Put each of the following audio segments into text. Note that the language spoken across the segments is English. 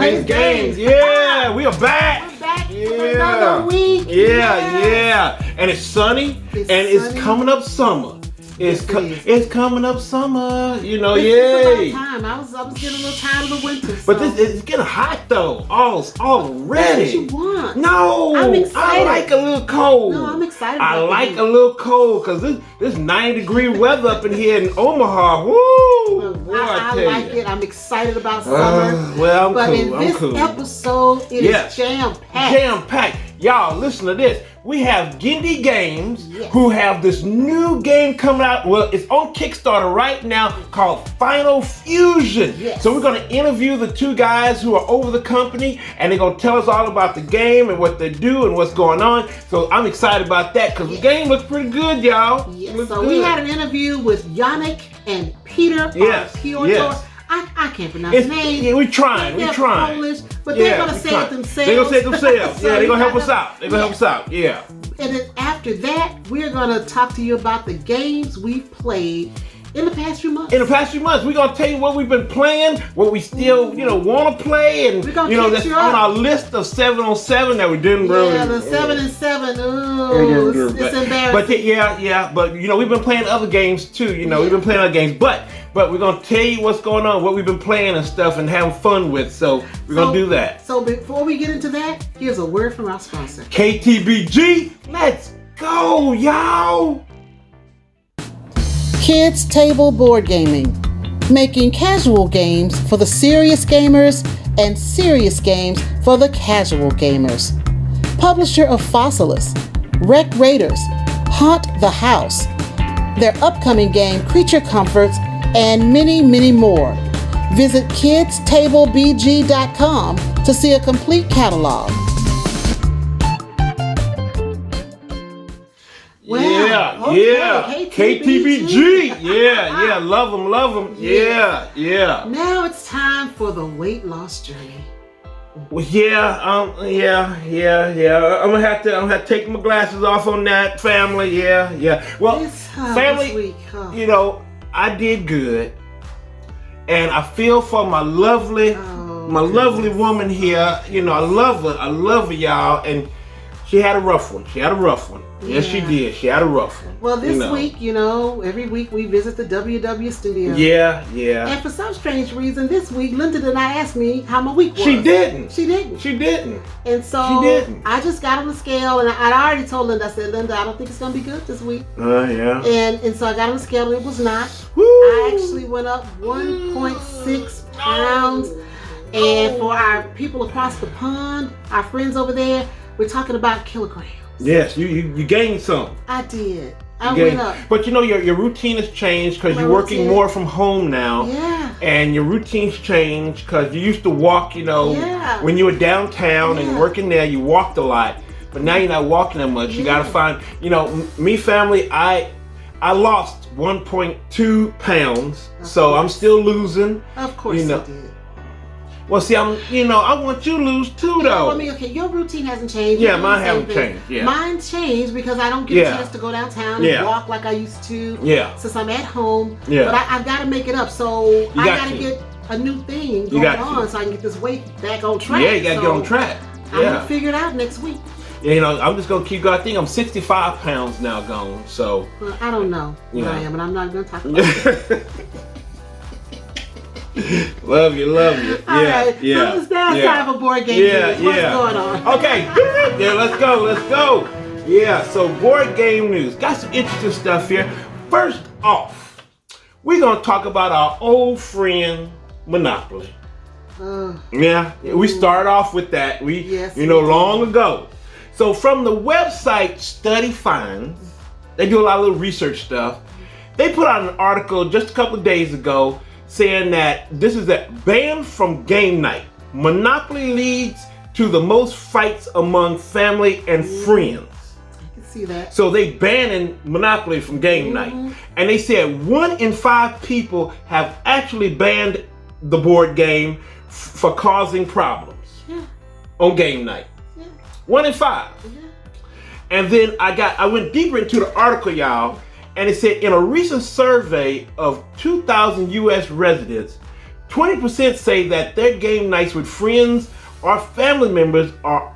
Games. Yeah, we are back. We're back for another week. Yeah. And it's sunny, it's coming up summer. It's coming up summer, you know, yay. Time. I was getting a little tired of the winter. So. But it's getting hot though, already. That's what you want. No, I'm excited. I like a little cold. No, I'm excited. I like a little cold because this 90-degree weather up in here in Omaha. Woo! Boy, I like it. I'm excited about summer. I'm but cool. in this episode, it is jam-packed. Jam-packed. Y'all, listen to this. We have Guindy Games who have this new game coming out. Well, it's on Kickstarter right now called Final Fusion. Yes. So we're going to interview the two guys who are over the company, and they're going to tell us all about the game and what they do and what's going on. So I'm excited about that because the game looks pretty good, y'all. Yes. So we had an interview with Jacek and Peter. Yes. I can't pronounce his name. Yeah, we're trying. Polish, but they're going to say it themselves. They're going to say it themselves. Yeah, they're going to help us out. They're going to help us out. Yeah. And then after that, we're going to talk to you about the games we've played in the past few months. We're going to tell you what we've been playing, what we still, want to play, and, that's on our list of 7 on 7 that we didn't really. Yeah, the 7 and 7. Ooh, it's embarrassing. But we've been playing other games too. We've been playing other games, but we're going to tell you what's going on, what we've been playing and stuff and having fun with. So we're going to do that. So before we get into that, here's a word from our sponsor. KTBG, let's go, y'all. Kids Table Board Gaming, making casual games for the serious gamers and serious games for the casual gamers. Publisher of Fossilis, Wreck Raiders, Haunt the House, their upcoming game Creature Comforts, and many, many more. Visit kidstablebg.com to see a complete catalog. KTBG. Yeah. Love them. Yeah. Now it's time for the weight loss journey. Well, I'm gonna have to take my glasses off on that, family. Yeah. Well, family, this week, I did good, and I feel for my lovely woman here. I love her, y'all, and she had a rough one. Yes, she did. She had a rough one. Well, this week, every week we visit the WW studio. Yeah. And for some strange reason, this week, Linda did not ask me how my week was. She didn't. And so I just got on the scale, and I already told Linda, I said, Linda, I don't think it's going to be good this week. Yeah. And so I got on the scale, and it was not. Woo! I actually went up 1.6 pounds. And for our people across the pond, our friends over there, we're talking about kilograms. Yes, you gained some. I did. I went up. But your routine has changed because you're working more from home now. Yeah. And your routine's changed because you used to walk, when you were downtown and working there, you walked a lot. But now you're not walking that much. You got to find, me family, I lost 1.2 pounds. So I'm still losing. Of course you did. Well, see, I want you to lose too, though. Your routine hasn't changed. Yeah, mine hasn't changed. Yeah. Mine changed because I don't get a chance to go downtown and walk like I used to. Yeah. Since I'm at home. Yeah. But I've got to make it up. So I got to get a new thing going on so I can get this weight back on track. Yeah, you got to get on track. I'm going to figure it out next week. Yeah, I'm just going to keep going. I think I'm 65 pounds now gone, so. Well, I don't know where I am, and I'm not going to talk about it. Love you. All right. So it's now time for board game news. What's going on? Okay. Yeah, let's go. Yeah, so board game news. Got some interesting stuff here. First off, we're going to talk about our old friend, Monopoly. We started off with that. Long ago. So from the website Study Finds, they do a lot of little research stuff. They put out an article just a couple of days ago saying that this is banned from game night. Monopoly leads to the most fights among family and friends. I can see that. So they banning Monopoly from game night. And they said 1 in 5 people have actually banned the board game for causing problems on game night. 1 in 5. And then I went deeper into the article, y'all, and it said in a recent survey of 2,000 U.S. residents, 20% say that their game nights with friends or family members are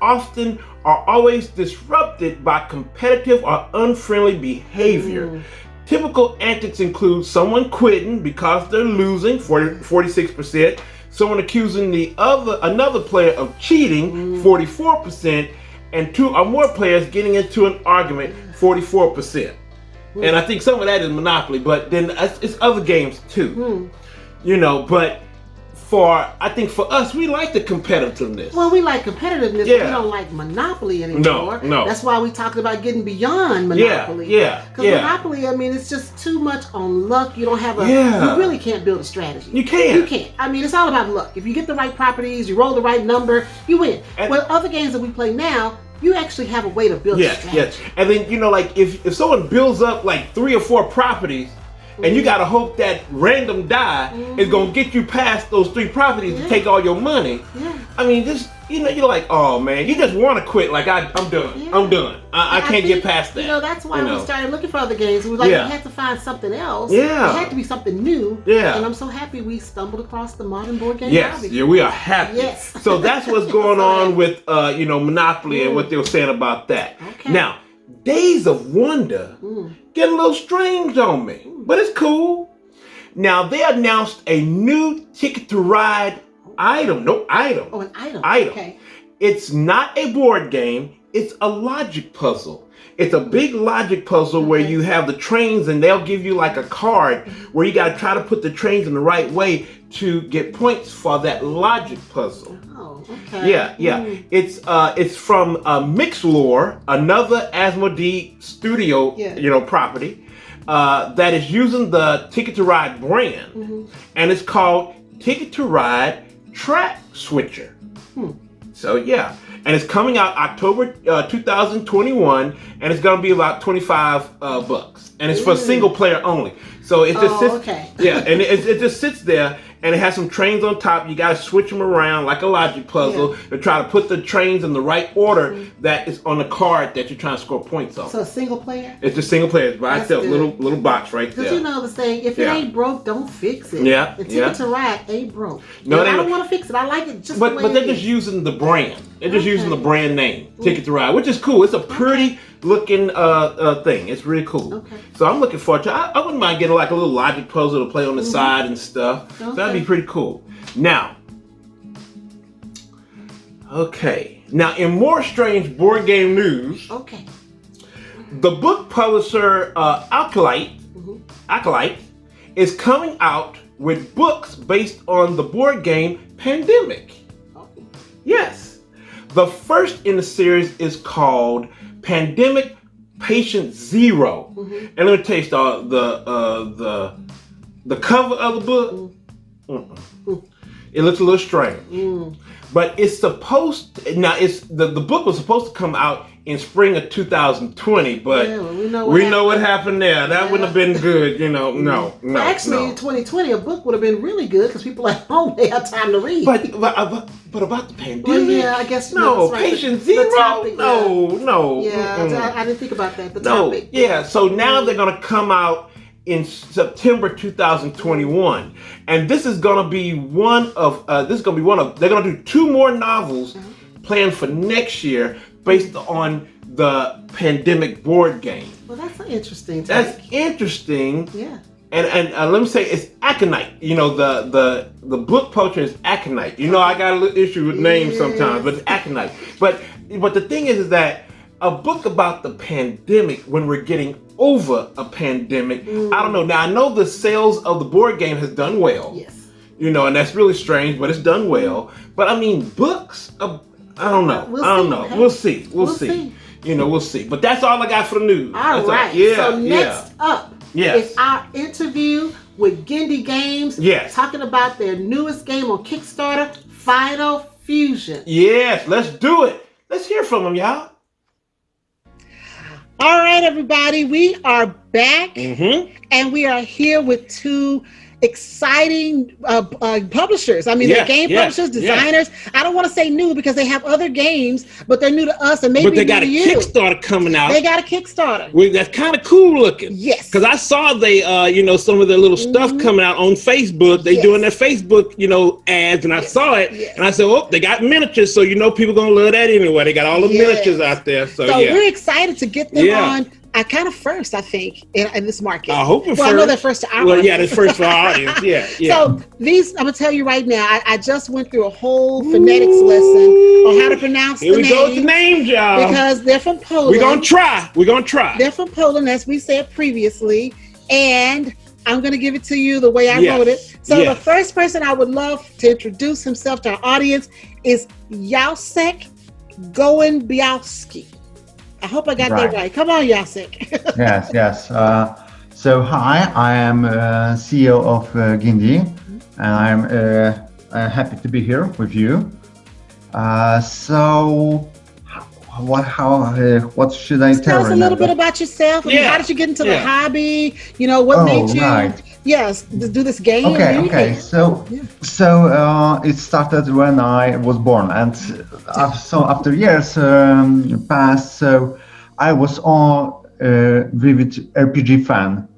always disrupted by competitive or unfriendly behavior. Typical antics include someone quitting because they're losing, 46%, someone accusing another player of cheating, 44%, and 2 or more players getting into an argument, 44%. And I think some of that is Monopoly, but then it's other games too. You know, but I think for us, we like the competitiveness. Well, we like competitiveness, but we don't like Monopoly anymore. No. That's why we talked about getting beyond Monopoly. Because Monopoly, I mean, it's just too much on luck. You don't have you really can't build a strategy. You can't. I mean, it's all about luck. If you get the right properties, you roll the right number, you win. Well, other games that we play now, you actually have a way to build a strategy. Yes. And then, you know, like if someone builds up like 3 or 4 properties, and you gotta hope that random die is gonna get you past those 3 properties to take all your money. I mean, just, you know, you're like, oh man, you just want to quit. Like I'm done. I'm done. I can't get past that. You know, that's why we started looking for other games. We were like, we had to find something else. It had to be something new. And I'm so happy we stumbled across the modern board game hobby. Yeah, we are happy. So that's what's going on with you know, Monopoly and what they were saying about that. Now, Days of Wonder get a little strange on me, but it's cool. Now, they announced a new Ticket to Ride item. Oh, an item. Okay. It's not a board game. It's a logic puzzle. It's a big logic puzzle where you have the trains and they'll give you like a card where you got to try to put the trains in the right way to get points for that logic puzzle. Oh, okay. It's from Mixlore, another Asmodee studio, you know, property that is using the Ticket to Ride brand, and it's called Ticket to Ride Track Switcher. So and it's coming out October 2021, and it's gonna be about $25, and it's for single player only. So it just sits, and it just sits there, and it has some trains on top. You gotta switch them around like a logic puzzle to try to put the trains in the right order that is on the card that you're trying to score points on. So a single player? It's just single player by itself, little box right there. Because you know the saying, if it ain't broke, don't fix it. The Ticket to Ride ain't broke. No, I don't want to fix it. I like it just but the way but they're it just is. using the brand. They're just using the brand name, Ticket to Ride, which is cool. It's a pretty looking thing. It's really cool. So I'm looking forward to I wouldn't mind getting like a little logic puzzle to play on the side and stuff. So that'd be pretty cool. Now, in more strange board game news, the book publisher Acolyte is coming out with books based on the board game Pandemic. Yes. The first in the series is called Pandemic Patient Zero. And let me tell you, the cover of the book, it looks a little strange. But it's supposed to, the book was supposed to come out in spring of 2020, but we know what happened there. That wouldn't have been good, you know. No. Actually, in 2020, a book would have been really good because people at home, they have time to read. But about the pandemic? Well, I guess Patient Zero? Topic, no. I didn't think about that. The topic. So now they're going to come out in September 2021, and this is going to be one of they're going to do 2 more novels planned for next year based on the Pandemic board game. Well, that's interesting. That's interesting. Yeah. And let me say, it's Aconite. You know, the book publisher is Aconite. You know, I got a little issue with names sometimes, but it's Aconite. But the thing is that a book about the pandemic, when we're getting over a pandemic, I don't know. Now, I know the sales of the board game has done well. Yes. You know, and that's really strange, but it's done well. But I mean, books, I don't know. Okay. We'll see. We'll see. You know, we'll see. But that's all I got for the news. All right. So next up is our interview with Guindy Games. Yes. Talking about their newest game on Kickstarter, Final Fusion. Yes, let's do it. Let's hear from them, y'all. All right, everybody, we are back, and we are here with 2 exciting publishers. I mean, they're game publishers, designers. I don't want to say new because they have other games, but they're new to us and maybe but they got a new to you. Kickstarter coming out. They got a Kickstarter. That's kind of cool looking. Yes. Because I saw they, some of their little stuff coming out on Facebook. They doing their Facebook, ads, and I saw it, and I said, oh, they got miniatures, so people gonna love that anyway. They got all the miniatures out there. So we're excited to get them on. Kind of first, I think, in this market. I hope I know they're first to our audience. They're first for our audience. Yeah. So these, I'm gonna tell you right now. I just went through a whole phonetics lesson on how to pronounce the name. Here we go with the names, y'all. Because they're from Poland. We're gonna try. They're from Poland, as we said previously, and I'm gonna give it to you the way I wrote it. So the first person I would love to introduce himself to our audience is Jacek Gołębiowski. I hope I got that right. Come on, Jacek. Yes. So hi, I am CEO of Gindi, and I'm happy to be here with you. So, what should I tell? Tell us a little bit about yourself. How did you get into the hobby? What made you? Yes, do this game. Okay. So it started when I was born, and so after years passed, so I was all vivid RPG fan,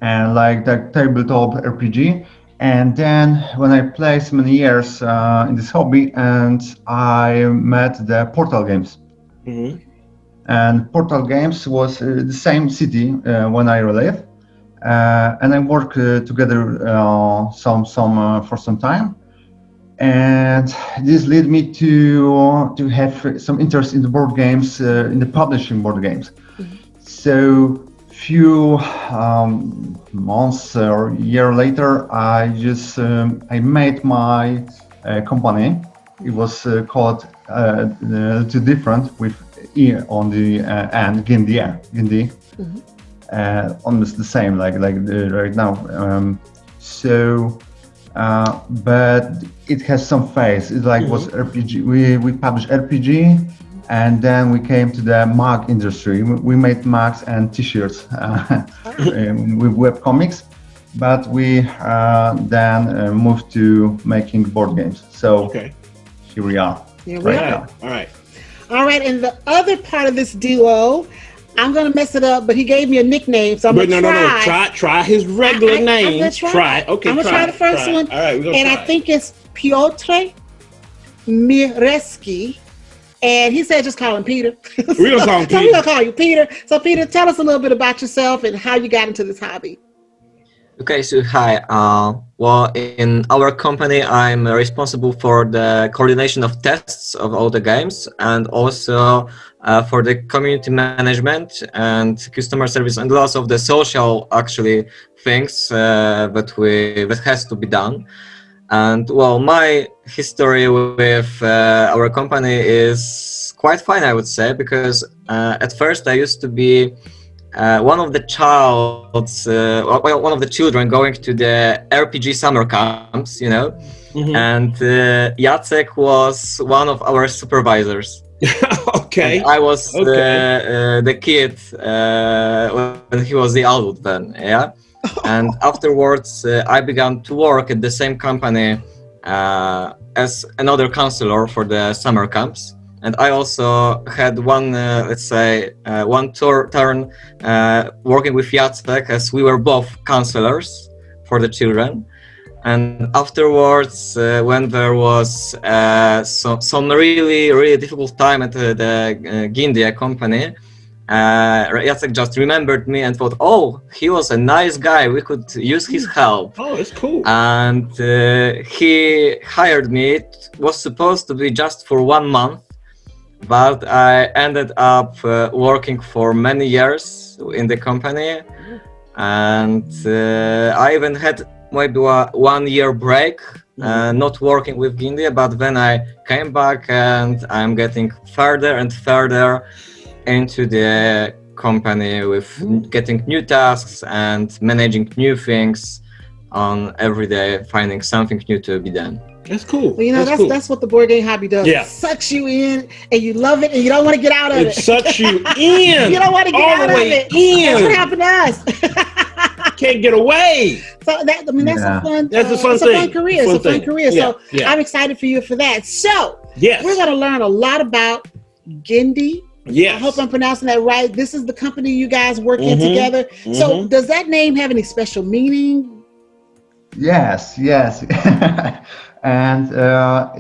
and like the tabletop RPG. And then when I played so many years in this hobby, and I met the Portal Games. And Portal Games was the same city when I lived. And I worked together for some time, and this led me to have some interest in the board games, in the publishing board games. So few months or year later, I made my company. It was called too different with E on the end, Gindi. Almost the same like right now, but it has some phase. It was RPG. We published RPG, and then we came to the mug industry. We made mugs and t-shirts with web comics, but we then moved to making board games. So here we are. All right, and the other part of this duo, I'm gonna mess it up, but he gave me a nickname, so I'm gonna try. Try his regular name. I'm gonna try. Okay, I'm gonna try the first one. All right, we're gonna try. I think it's Piotr Chmielewski, and he said just call him Peter. We're gonna call him Peter. So we're gonna call you Peter. So Peter, tell us a little bit about yourself and how you got into this hobby. Okay, so hi. Well, in our company, I'm responsible for the coordination of tests of all the games, and also for the community management and customer service, and lots of the social things that has to be done. And well, my history with our company is quite fine, I would say, because at first I used to be one of the children going to the RPG summer camps, and Jacek was one of our supervisors. Okay. And I was the kid when he was the adult then, And afterwards, I began to work at the same company as another counselor for the summer camps. And I also had one, turn working with Jacek, as we were both counselors for the children. And afterwards, when there was some really, really difficult time at the Gindi company, Jacek just remembered me and thought, oh, he was a nice guy, we could use his help. Oh, that's cool. And he hired me. It was supposed to be just for 1 month, but I ended up working for many years in the company, and I even had maybe a 1 year break, not working with Gindi, but then I came back and I'm getting further and further into the company with getting new tasks and managing new things on every day, finding something new to be done. That's cool. Well, that's what the board game hobby does. Yeah. It sucks you in, and you love it, and you don't want to get out of it. It sucks you in. You don't want to get out of it. In. That's what happened to us. can't get away. So that's a fun. That's a fun it's thing. A fun career. It's a fun career. Yeah, So yeah. I'm excited for you for that. So Yes. we're going to learn a lot about Gindi. Yes. I hope I'm pronouncing that right. This is the company you guys work in together. So does that name have any special meaning? Yes. And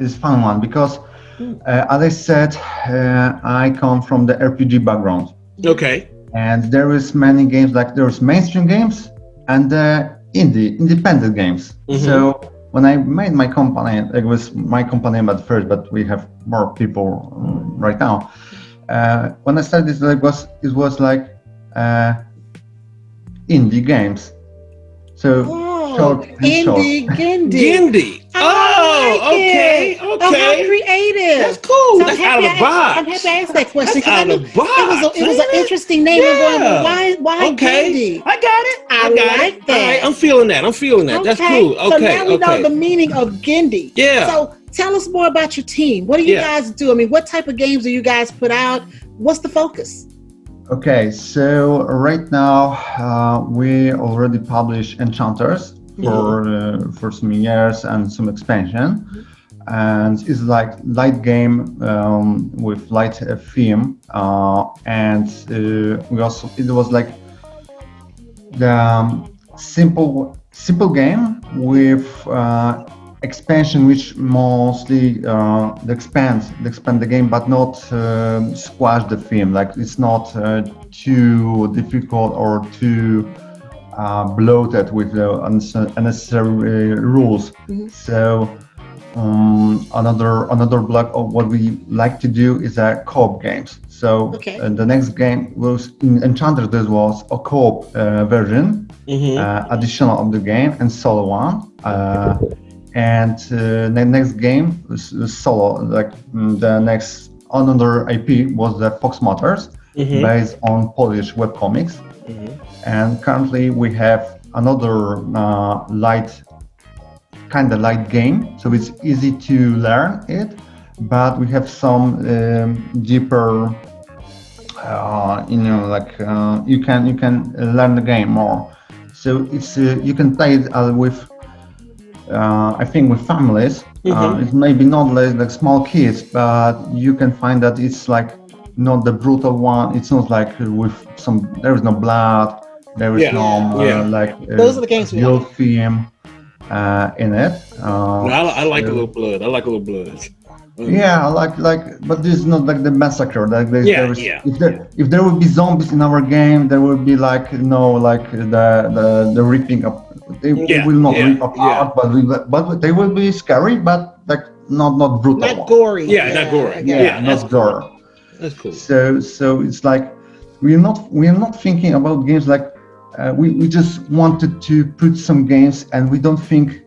it's a fun one because, as I said, I come from the RPG background. Okay. And there is many games, like there's mainstream games and independent games. So when I made my company, it was my company at first, but we have more people right now. When I started this, it was like indie games. So short and short. Gindi. Okay. Okay. How creative. That's cool. So That's out of the box. I'm happy I asked that question. That's out of the box. It was an interesting name. Yeah. I'm going, why Gindi? I got it. I got like it. that. All right, I'm feeling that. That's cool. Okay. So now we know the meaning of Gindi. Yeah. So tell us more about your team. What do you guys do? I mean, what type of games do you guys put out? What's the focus? Okay, so right now we already publish Enchanters for some years and some expansion, and it's like light game with light theme, and we also it was like the simple game with expansion which mostly expand the game but not squash the theme, like it's not too difficult or too bloated with the unnecessary rules. So another block of what we like to do is co-op games. So the next game was in Enchanter. There was a co-op version, additional of the game, and solo one. And the next game was solo. Like the next another IP was the Fox Matters, based on Polish webcomics. And currently we have another light game, so it's easy to learn it, but we have some deeper, you can learn the game more. So it's you can play it with, I think, with families. It's maybe not like small kids, but you can find that it's like not the brutal one. It's not like with some. There is no blood. There is Those are the games we like theme in it. I like a little blood. I like a little blood. Yeah, like, but this is not like the massacre. Like if there would be zombies in our game, there would be like the ripping up. They will not rip apart, but they will be scary, but like not brutal. Not gory. Not gory. Not gore. That's cool. So it's like we are not thinking about games like we just wanted to put some games, and we don't think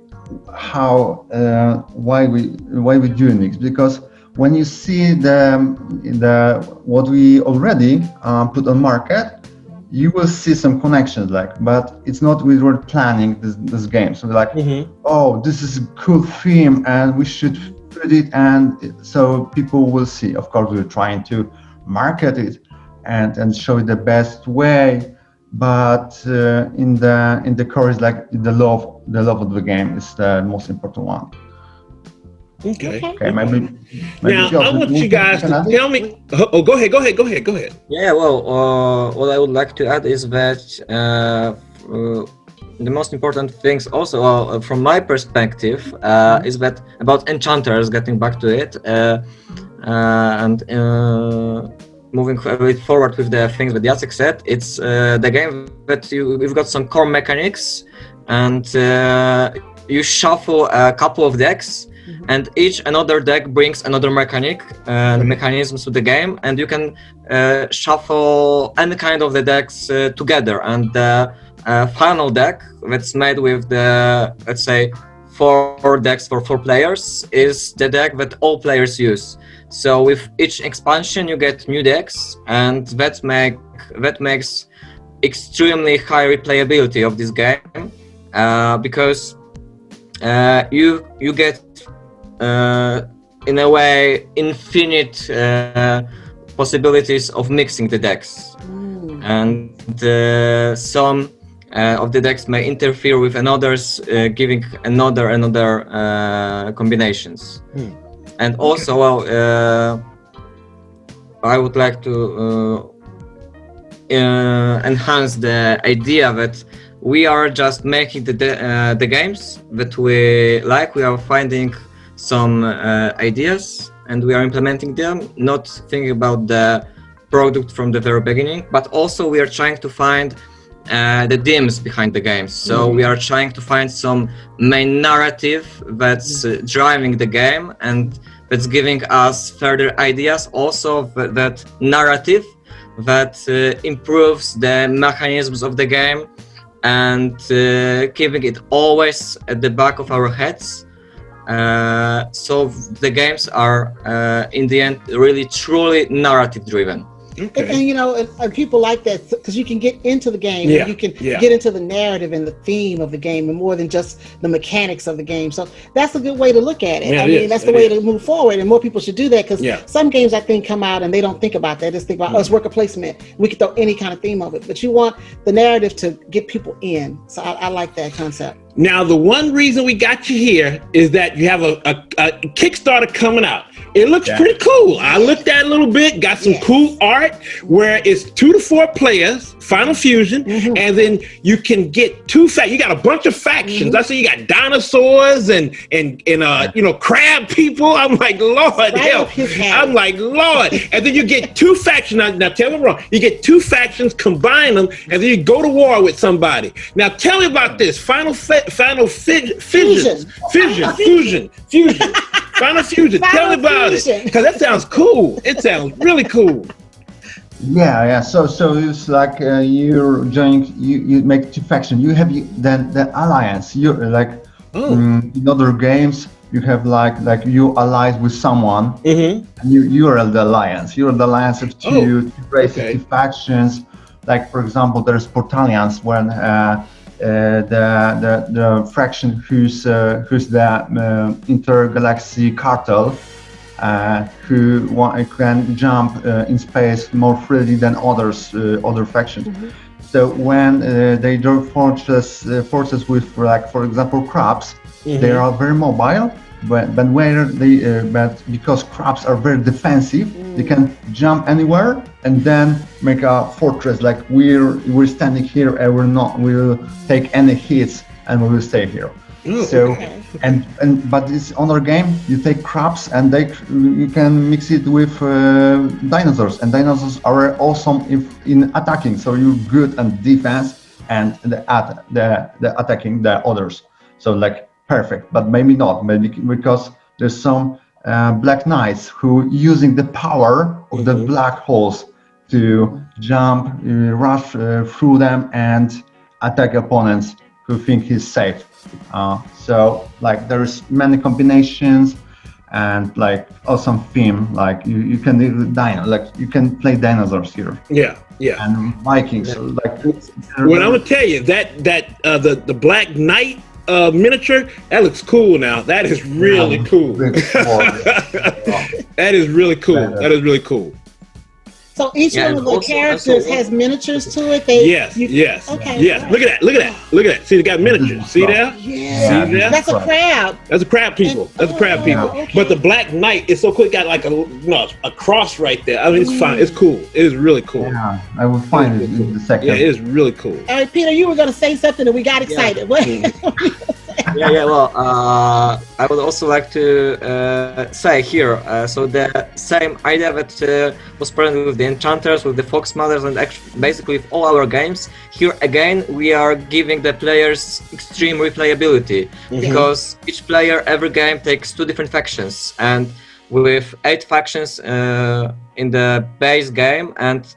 how why we doing this, because when you see the what we already put on market, you will see some connections, but it's not we were planning this game. So we're like, oh, this is a cool theme and we should put it, and so people will see. Of course, we're trying to market it and show it the best way, but in the core is like the love of the game is the most important one. Okay. Maybe now I want you guys to tell me. Oh, go ahead. Yeah, well, what I would like to add is that the most important things also, from my perspective, is that about Enchanters, getting back to it, and moving a bit forward with the things that Jacek said, it's the game that we've got some core mechanics, and you shuffle a couple of decks, and each another deck brings another mechanic and mechanisms to the game, and you can shuffle any kind of the decks together, and the final deck that's made with the, let's say, 4 decks for 4 players is the deck that all players use. So with each expansion you get new decks, and that makes extremely high replayability of this game, because you get in a way infinite possibilities of mixing the decks, and some of the decks may interfere with another's, giving another combinations. And also, I would like to enhance the idea that we are just making the games that we like. We are finding some ideas and we are implementing them, not thinking about the product from the very beginning, but also we are trying to find the themes behind the games. So we are trying to find some main narrative that's driving the game and that's giving us further ideas. Also that narrative that improves the mechanisms of the game and keeping it always at the back of our heads. So the games are in the end really truly narrative driven. Okay. And you know, and people like that because you can get into the game and you can get into the narrative and the theme of the game and more than just the mechanics of the game. So that's a good way to look at it. I mean, that's the way to move forward, and more people should do that because some games I think come out and they don't think about that. They just think about, it's worker placement. We can throw any kind of theme of it, but you want the narrative to get people in. So I like that concept. Now, the one reason we got you here is that you have a Kickstarter coming out. It looks pretty cool. I looked at it a little bit, got some cool art where it's 2 to 4 players, Final Fusion, and then you can get 2 factions. You got a bunch of factions. I see you got dinosaurs and you know, crab people. I'm like, Lord, help. I'm like, Lord. And then you get 2 factions. Now tell me wrong. You get 2 factions, combine them, and then you go to war with somebody. Now tell me about this. Final Fusion. Final Fusion. Tell me about it, because that sounds cool. It sounds really cool. Yeah. So it's like you're joining. You make 2 factions. You have the alliance. You're like in other games. You have like you allies with someone, and you are the alliance. You're the alliance of 2 races, 2 factions. Like for example, there's Portalians when. The fraction who's the intergalaxy cartel, who can jump in space more freely than other factions. So when they join forces with, like for example, crabs, they are very mobile. But because crabs are very defensive, they can jump anywhere and then make a fortress. Like we're standing here and we'll take any hits and we will stay here. But this on our game, you take crabs and you can mix it with dinosaurs, and dinosaurs are awesome in attacking. So you're good at defense and the attacking the others. So like. Perfect, but maybe not, maybe because there's some black knights who using the power of the black holes to jump, rush through them and attack opponents who think he's safe. So like there's many combinations and like awesome theme. Like you can you can play dinosaurs here. Yeah. And Vikings. So like. Well, I'm gonna tell you that the Black Knight. Miniature, that looks cool. Now that is really cool. That is really cool. That is really cool. So each one of the characters has miniatures to it. Yes. Okay. Yes. Look at that. See, they got miniatures. See there? Yeah. See there? That's a crab. That's a crab people. Okay. But the Black Knight is so cool. It got like a cross right there. I mean, it's fine. It's cool. It is really cool. Yeah, I will find it in the second. Yeah, it is really cool. All right, Peter, you were going to say something and we got excited. What? Well, I would also like to say here, so the same idea that was present with the Enchanters, with the Fox Mothers, and basically with all our games, here again we are giving the players extreme replayability, because each player, every game takes 2 different factions, and with 8 factions in the base game and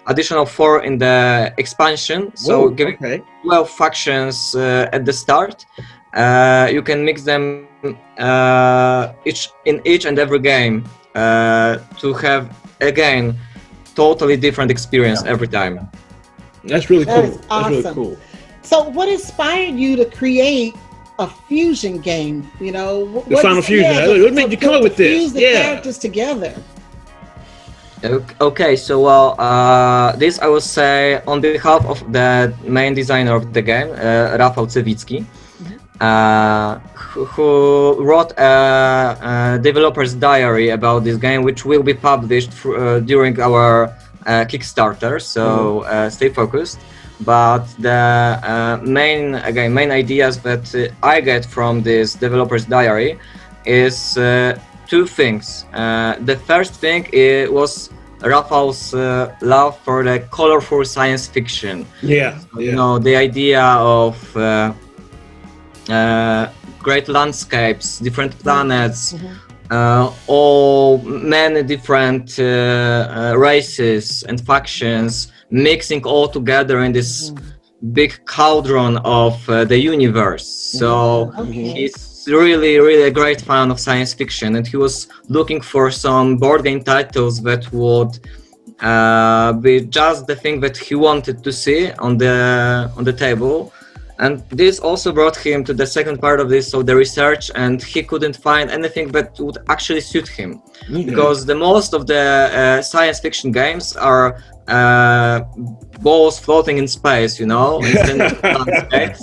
additional 4 in the expansion, so giving 12 factions at the start. You can mix them each and every game to have again totally different experience every time. That's really cool. That is awesome. That's really cool. So what inspired you to create a fusion game? You know, the Final Fusion. What made you come up with this? Fuse the characters together. Okay, so this I will say on behalf of the main designer of the game, Rafał Cewicki, who wrote a developer's diary about this game, which will be published during our Kickstarter. So stay focused. But the main ideas that I get from this developer's diary is two things. The first thing was Rafał's love for the colorful science fiction. You know, the idea of great landscapes, different planets, all many different races and factions mixing all together in this big cauldron of the universe. So he's really a great fan of science fiction, and he was looking for some board game titles that would be just the thing that he wanted to see on the table. And this also brought him to the second part of this, so the research, and he couldn't find anything that would actually suit him. Because the most of the science fiction games are balls floating in space, you know, instead of space,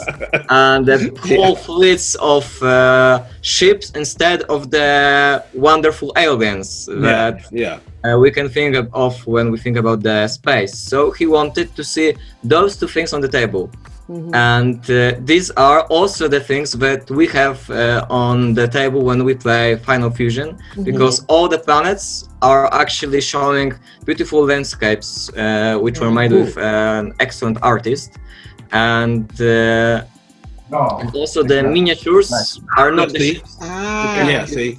and the whole fleets of ships instead of the wonderful aliens that we can think of when we think about the space. So he wanted to see those two things on the table. And these are also the things that we have on the table when we play Final Fusion, because all the planets are actually showing beautiful landscapes which were made with an excellent artist, and also the miniatures are not the ships.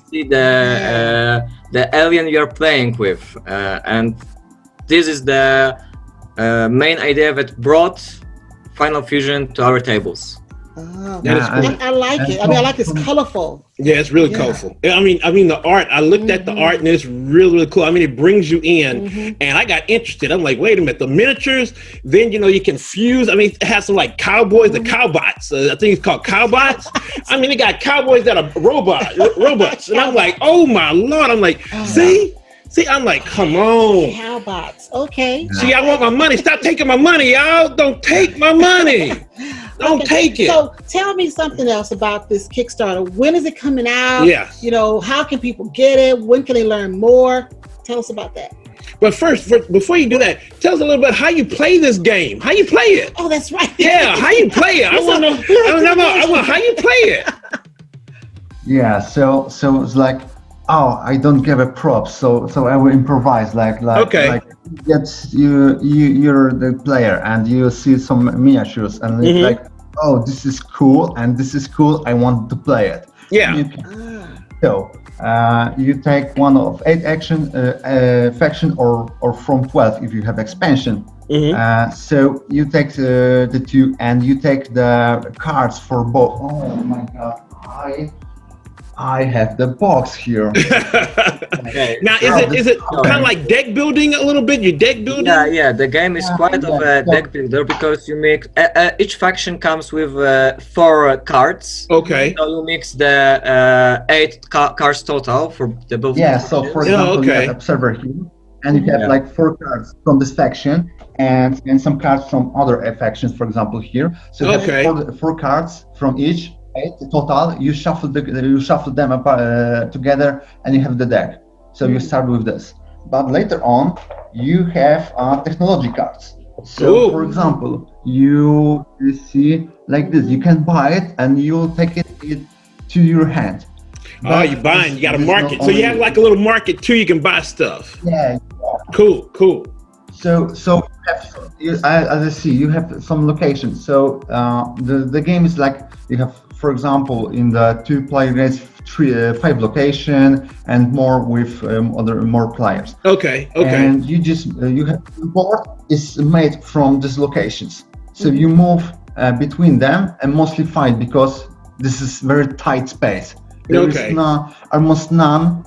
See the alien you're playing with, and this is the main idea that brought Final Fusion to our tables. I like it. I mean, I like it's colorful. Yeah, it's really colorful. I mean the art. I looked at the art and it's really cool. I mean, it brings you in, and I got interested. I'm like, wait a minute, the miniatures. Then you can fuse. I mean, it has some like cowboys, the cowbots. I think it's called cowbots. I mean, it got cowboys that are robots, and I'm like, oh my lord. I'm like, See, I'm like, come on. Cowbots, okay. See, I want my money. Stop taking my money, y'all. Don't take my money. Don't take it. So tell me something else about this Kickstarter. When is it coming out? Yes. You know, how can people get it? When can they learn more? Tell us about that. But first, before you do that, tell us a little bit how you play this game. How you play it? Oh, that's right. Yeah, how you play it? I want to know. I want how you play it. Yeah. So it's like, oh, I don't give a prop, so I will improvise like you're the player and you see some miniatures and it's like, oh, this is cool and this is cool, I want to play it. So you take one of 8 action faction or from 12 if you have expansion. So you take the 2 and you take the cards for both. Oh my god, I have the box here. Now, is it kind of like deck building a little bit? You deck building? Yeah. The game is quite of a deck builder because you make each faction comes with 4 cards. Okay. So you mix the 8 cards total for the both. Yeah. So for example, you have Observer here, and you have like 4 cards from this faction, and some cards from other factions. For example, here. So you have 4 cards from each. Total, you shuffle them together, and you have the deck. So you start with this, but later on you have technology cards. So for example, you see like this. You can buy it, and you'll take it to your hand. Oh, you buying? You got a market, so you have like a little market too. You can buy stuff. Yeah. Cool. So as I see, you have some locations. So the game is like you have. For example, in the 2-player race, 5 location and more with more players. Okay. And you have the board is made from these locations. So you move between them and mostly fight because this is very tight space. There is almost none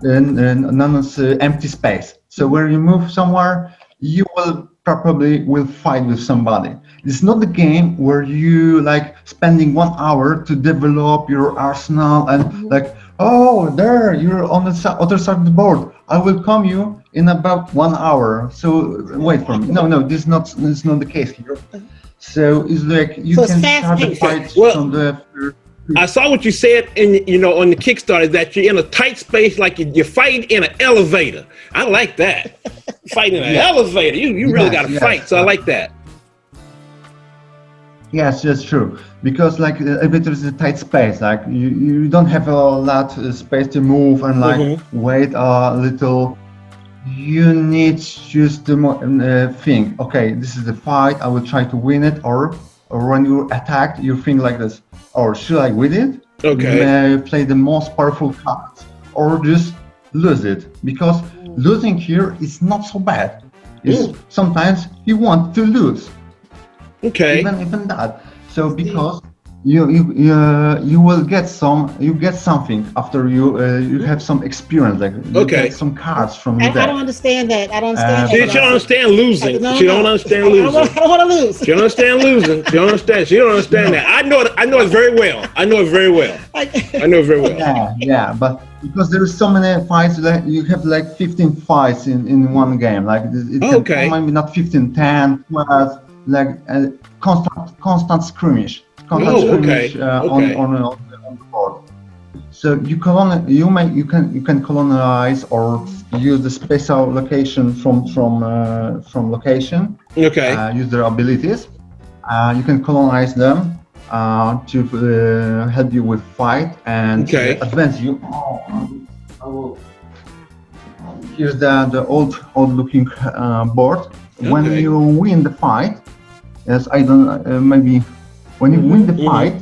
empty space. So where you move somewhere, you will probably fight with somebody. It's not the game where you like spending 1 hour to develop your arsenal and like Oh, there, you're on the other side of the board. I will come you in about 1 hour. So wait for me. No, this is not the case here. So it's like you So it's can fast start the paced. fight Well, from the. I saw what you said on the Kickstarter that you're in a tight space, like you're fighting in an elevator. I like that. Fighting in an elevator. You really got to fight. So I like that. Yes, that's true. Because like elevator is a tight space. Like you don't have a lot of space to move and like wait a little. You need just to think. Okay, this is the fight. I will try to win it, or when you're attacked, you think like this. Or should I win it? Okay. You may play the most powerful cards, or just lose it. Because losing here is not so bad. Sometimes you want to lose. Okay. Even that. So because you will get something after you have some experience, like you get some cards from your deck. I don't understand that. I don't understand She that. don't understand losing. No, She don't understand losing. I don't want to lose. She don't understand losing. She don't understand. She don't understand that. I know it very well. I know it very well. I know it very well. Yeah, but because there's so many fights, like you have like 15 fights in one game. Like it can maybe not 15, 10, 12, like constant skirmish. On the board. So you can colonize or use the special location from location. Okay. Use their abilities. You can colonize them to help you with fight and advance you. Here's the old looking board. When you win the fight, yes, I don't maybe. When you win the fight,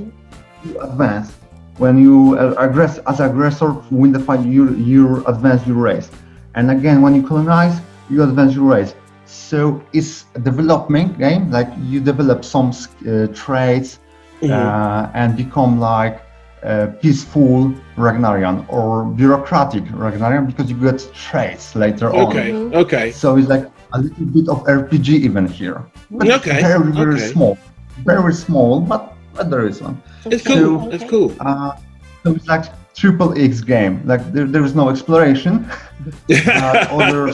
you advance. When you as aggressor win the fight, you advance your race. And again, when you colonize, you advance your race. So it's a development game. Like you develop some traits and become like peaceful Ragnarian or bureaucratic Ragnarian because you get traits later on. Okay. So it's like a little bit of RPG even here. But very small. Very small, but there is one. It's cool. It's cool. So it's like triple X game. Like there is no exploration. Other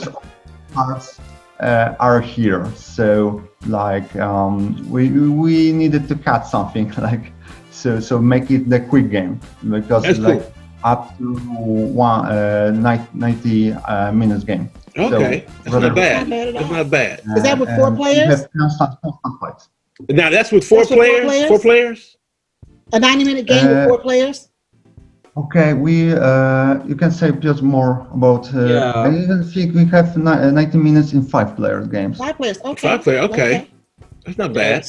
parts are here. So like we needed to cut something like so make it the quick game because that's like cool. Up to 90 minutes game. Okay, so that's not bad. That's not bad. Is that with 4 players? You have constant fights. Now that's with 4 players. 4 players. A 90-minute game with 4 players. Okay, you can say just more about. I even think we have 90 minutes in 5 players games. 5 players. Okay. 5 players. Okay. That's not bad.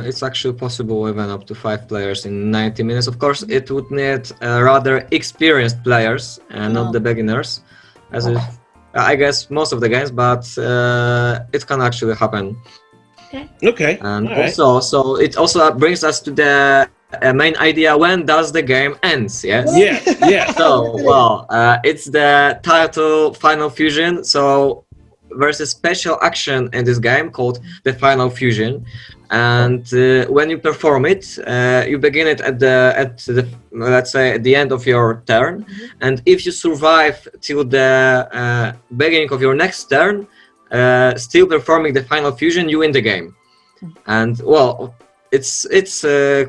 It's actually possible even up to 5 players in 90 minutes. Of course, it would need rather experienced players and not the beginners, as I guess most of the games, but it can actually happen. Okay. And also, so it also brings us to the main idea: when does the game ends? Yes. Yeah. So, well, it's the title Final Fusion. So there's a special action in this game called the Final Fusion, and when you perform it, you begin it at the let's say at the end of your turn, and if you survive till the beginning of your next turn, still performing the Final Fusion, you win the game. And well, it's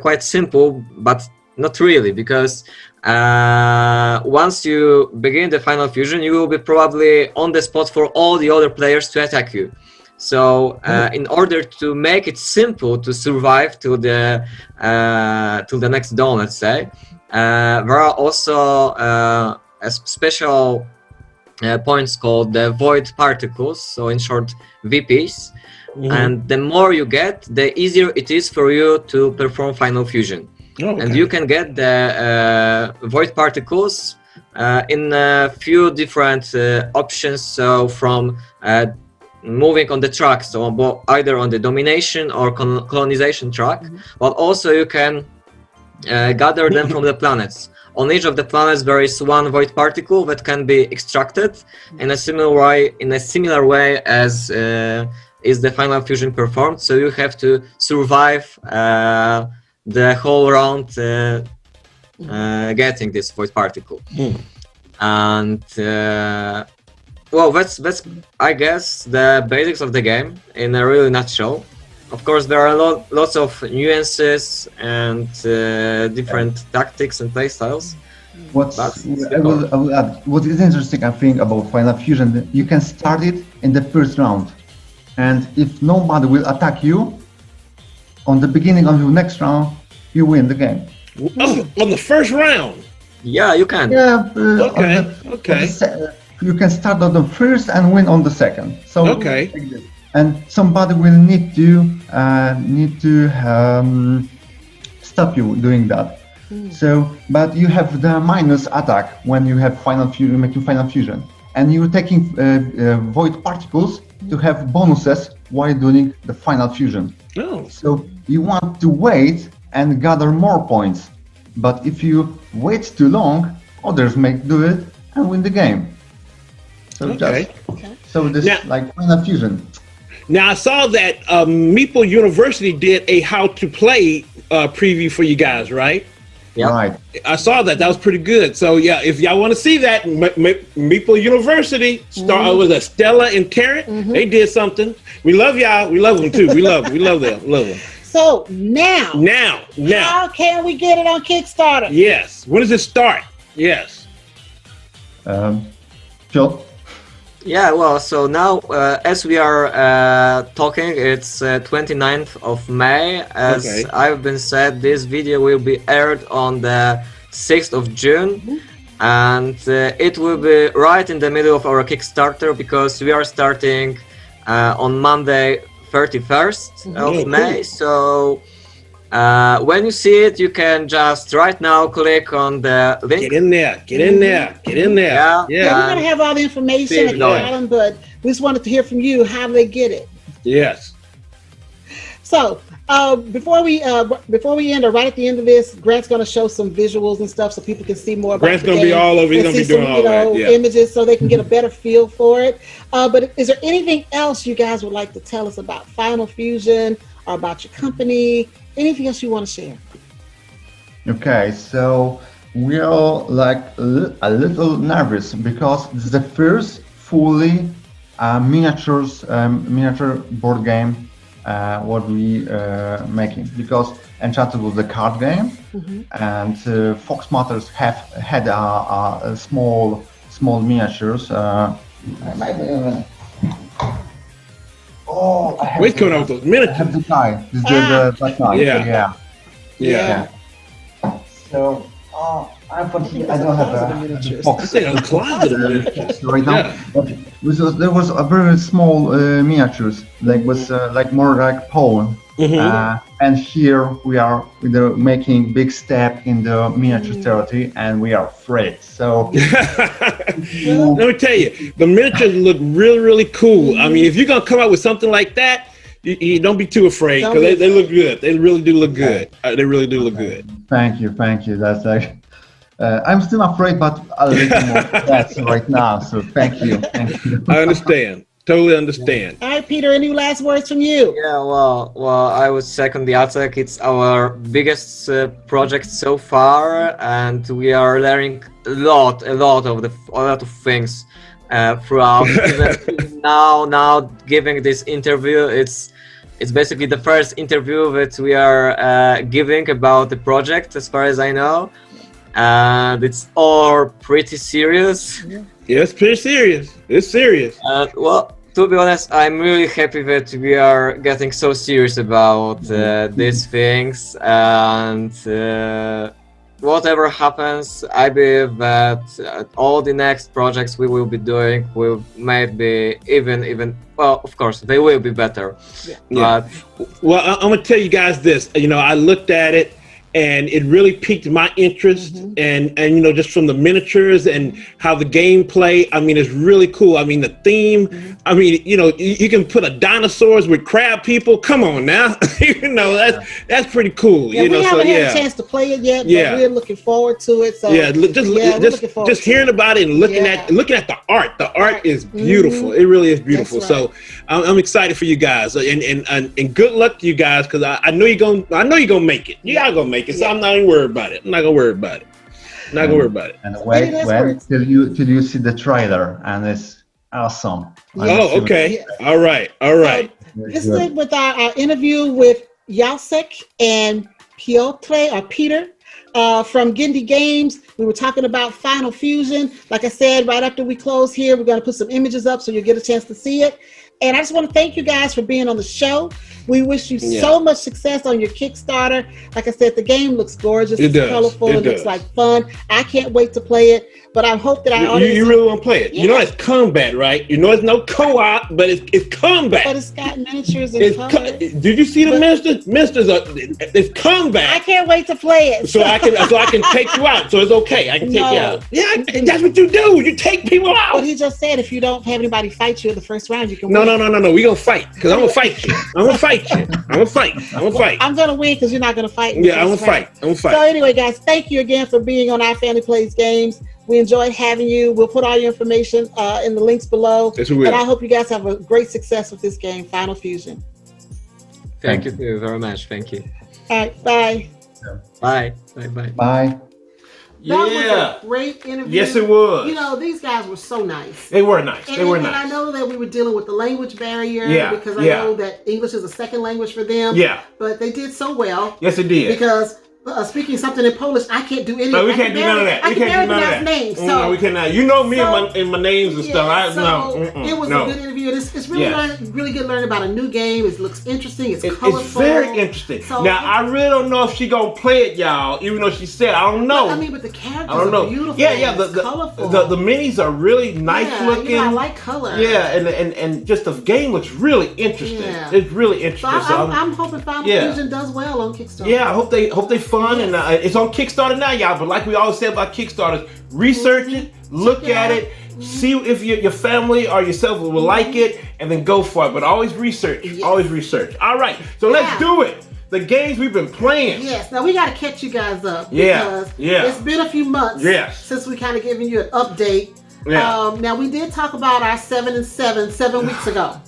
quite simple, but not really, because once you begin the Final Fusion, you will be probably on the spot for all the other players to attack you. So in order to make it simple to survive till the next dawn, let's say, there are also special points called the void particles, so in short VPs. And the more you get, the easier it is for you to perform Final Fusion. And you can get the void particles in a few different options. So from moving on the track, so either on the domination or colonization track, but also you can gather them from the planets. On each of the planets there is one void particle that can be extracted in a similar way as is the Final Fusion performed. So you have to survive the whole round getting this void particle. And well, that's I guess the basics of the game in a really nutshell. Of course, there are lots of nuances and different tactics and playstyles. What is interesting, I think, about Final Fusion, you can start it in the first round, and if nobody will attack you on the beginning of your next round, you win the game. On the first round? Yeah, you can. Yeah. Okay. You can start on the first and win on the second. So okay. And somebody will need to stop you doing that. So, but you have the minus attack when you have making Final Fusion, and you're taking void particles to have bonuses while doing the Final Fusion. Oh. So you want to wait and gather more points, but if you wait too long, others may do it and win the game. So so this like Final Fusion. Now I saw that Meeple University did a how to play preview for you guys, right? Yeah. Right. I saw that. That was pretty good. So yeah, if y'all want to see that, Meeple University start with Stella and Terrence. They did something. We love y'all. We love them too. We love them. Love them. So now, how can we get it on Kickstarter? Yes. When does it start? Yes. Piotr? Yeah, well, so now as we are talking, it's 29th of May. As I've been said, this video will be aired on the 6th of June. And it will be right in the middle of our Kickstarter, because we are starting on Monday 31st of May. So when you see it, you can just right now click on the link. Get in there. Yeah. We're gonna have all the information at the bottom, but we just wanted to hear from you how they get it. Yes. So before we end, or right at the end of this, Grant's gonna show some visuals and stuff so people can see more about Grant's the gonna game, be all over. He's gonna be doing some, all that. Yeah. Images so they can get a better feel for it. But is there anything else you guys would like to tell us about Final Fusion or about your company? Anything else you want to share? Okay, so we are like a little nervous because it's the first fully miniature board game what we making, because Enchanted was the card game, and Fox Matters had a small miniatures. Oh, Where's coming out with those miniatures? I have the guy. This is the guy. Yeah. So, unfortunately, I don't have a box. I think a closet of miniatures. Right now, but there was a very small miniatures, like like more like Poland. And here we are making big step in the miniature territory, and we are afraid. So let me tell you, the miniatures look really, really cool. I mean, if you're gonna come out with something like that, you don't be too afraid, because they look good. They really do look good. They really do look good. Thank you. That's like. I'm still afraid, but a little more less right now. So thank you. I understand. Totally understand. All right, Peter, any last words from you? Yeah, well, I would second the Jacek. It's our biggest project so far, and we are learning a lot of things throughout. Even now giving this interview, it's basically the first interview that we are giving about the project, as far as I know, and it's all pretty serious. Yeah, it's pretty serious. It's serious. Well, to be honest, I'm really happy that we are getting so serious about these things, and whatever happens, I believe that all the next projects we will be doing will maybe even well, of course, they will be better. Yeah. Well, I'm gonna tell you guys this. I looked at it, and it really piqued my interest, and just from the miniatures and how the gameplay, I mean, it's really cool. I mean, the theme, I mean, you can put a dinosaurs with crab people. Come on now. That's pretty cool. Yeah, we haven't had a chance to play it yet, but we're looking forward to it. So just hearing about it and looking at the art. The art is beautiful. It really is beautiful. Right. So I'm excited for you guys, and good luck to you guys, because I know you're gonna make it. Y'all gonna make make it, so I'm not even worried about it. I'm not gonna worry about it. And wait till you see the trailer, and it's awesome. Oh, okay. All right. So this is with our interview with Jacek and Peter from Guindy Games. We were talking about Final Fusion. Like I said, right after we close here, we're going to put some images up so you'll get a chance to see it. And I just want to thank you guys for being on the show. We wish you so much success on your Kickstarter. Like I said, the game looks gorgeous. It's colorful. It looks like fun. I can't wait to play it. But I hope that our audience... You really want to play it? Yeah. You know it's combat, right? You know it's no co-op, but it's combat. But it's got miniatures and colors. Did you see the ministers? Ministers are... It's combat. I can't wait to play it. So I can take you out. So it's okay. I can take you out. Yeah, that's what you do. You take people out. But he just said if you don't have anybody fight you in the first round, you can win. No. We gonna fight. Because I'm gonna fight you. I'm gonna fight you. I'm gonna win because you're not gonna fight. Yeah, I'm gonna fight. So anyway, guys, thank you again for being on Our Family Plays Games. We enjoyed having you. We'll put all your information in the links below. Yes, we will. And I hope you guys have a great success with this game, Final Fusion. Thank you very much. Thank you. All right, bye. Bye. Bye. That was a great interview. Yes, it was. You know, these guys were so nice. They were nice. And I know that we were dealing with the language barrier because I know that English is a second language for them. Yeah. But they did so well. Yes, it did. Because speaking something in Polish, I can't do any. No, we can't do none of that. I can barely pronounce names. No, we cannot. You know me and my names and stuff. It was a good interview. It's really good learning about a new game. It looks interesting. It's colorful. It's very interesting. So, now, I really don't know if she gonna play it, y'all. Even though she said, I don't know. But the characters are beautiful. Yeah. Colorful. The minis are really nice looking. I like color. Yeah, and just the game looks really interesting. Yeah. It's really interesting. So I'm hoping Final Fusion does well on Kickstarter. Yeah, I hope they fun and it's on Kickstarter now, y'all. But like we always say about Kickstarters, research it, look at it, see if your family or yourself will like it, and then go for it. But always research. Yes. Always research. All right, so let's do it. The games we've been playing. Yes. Now we got to catch you guys up because it's been a few months since we kind of given you an update. Yeah. Now we did talk about our 7 and 7 weeks ago.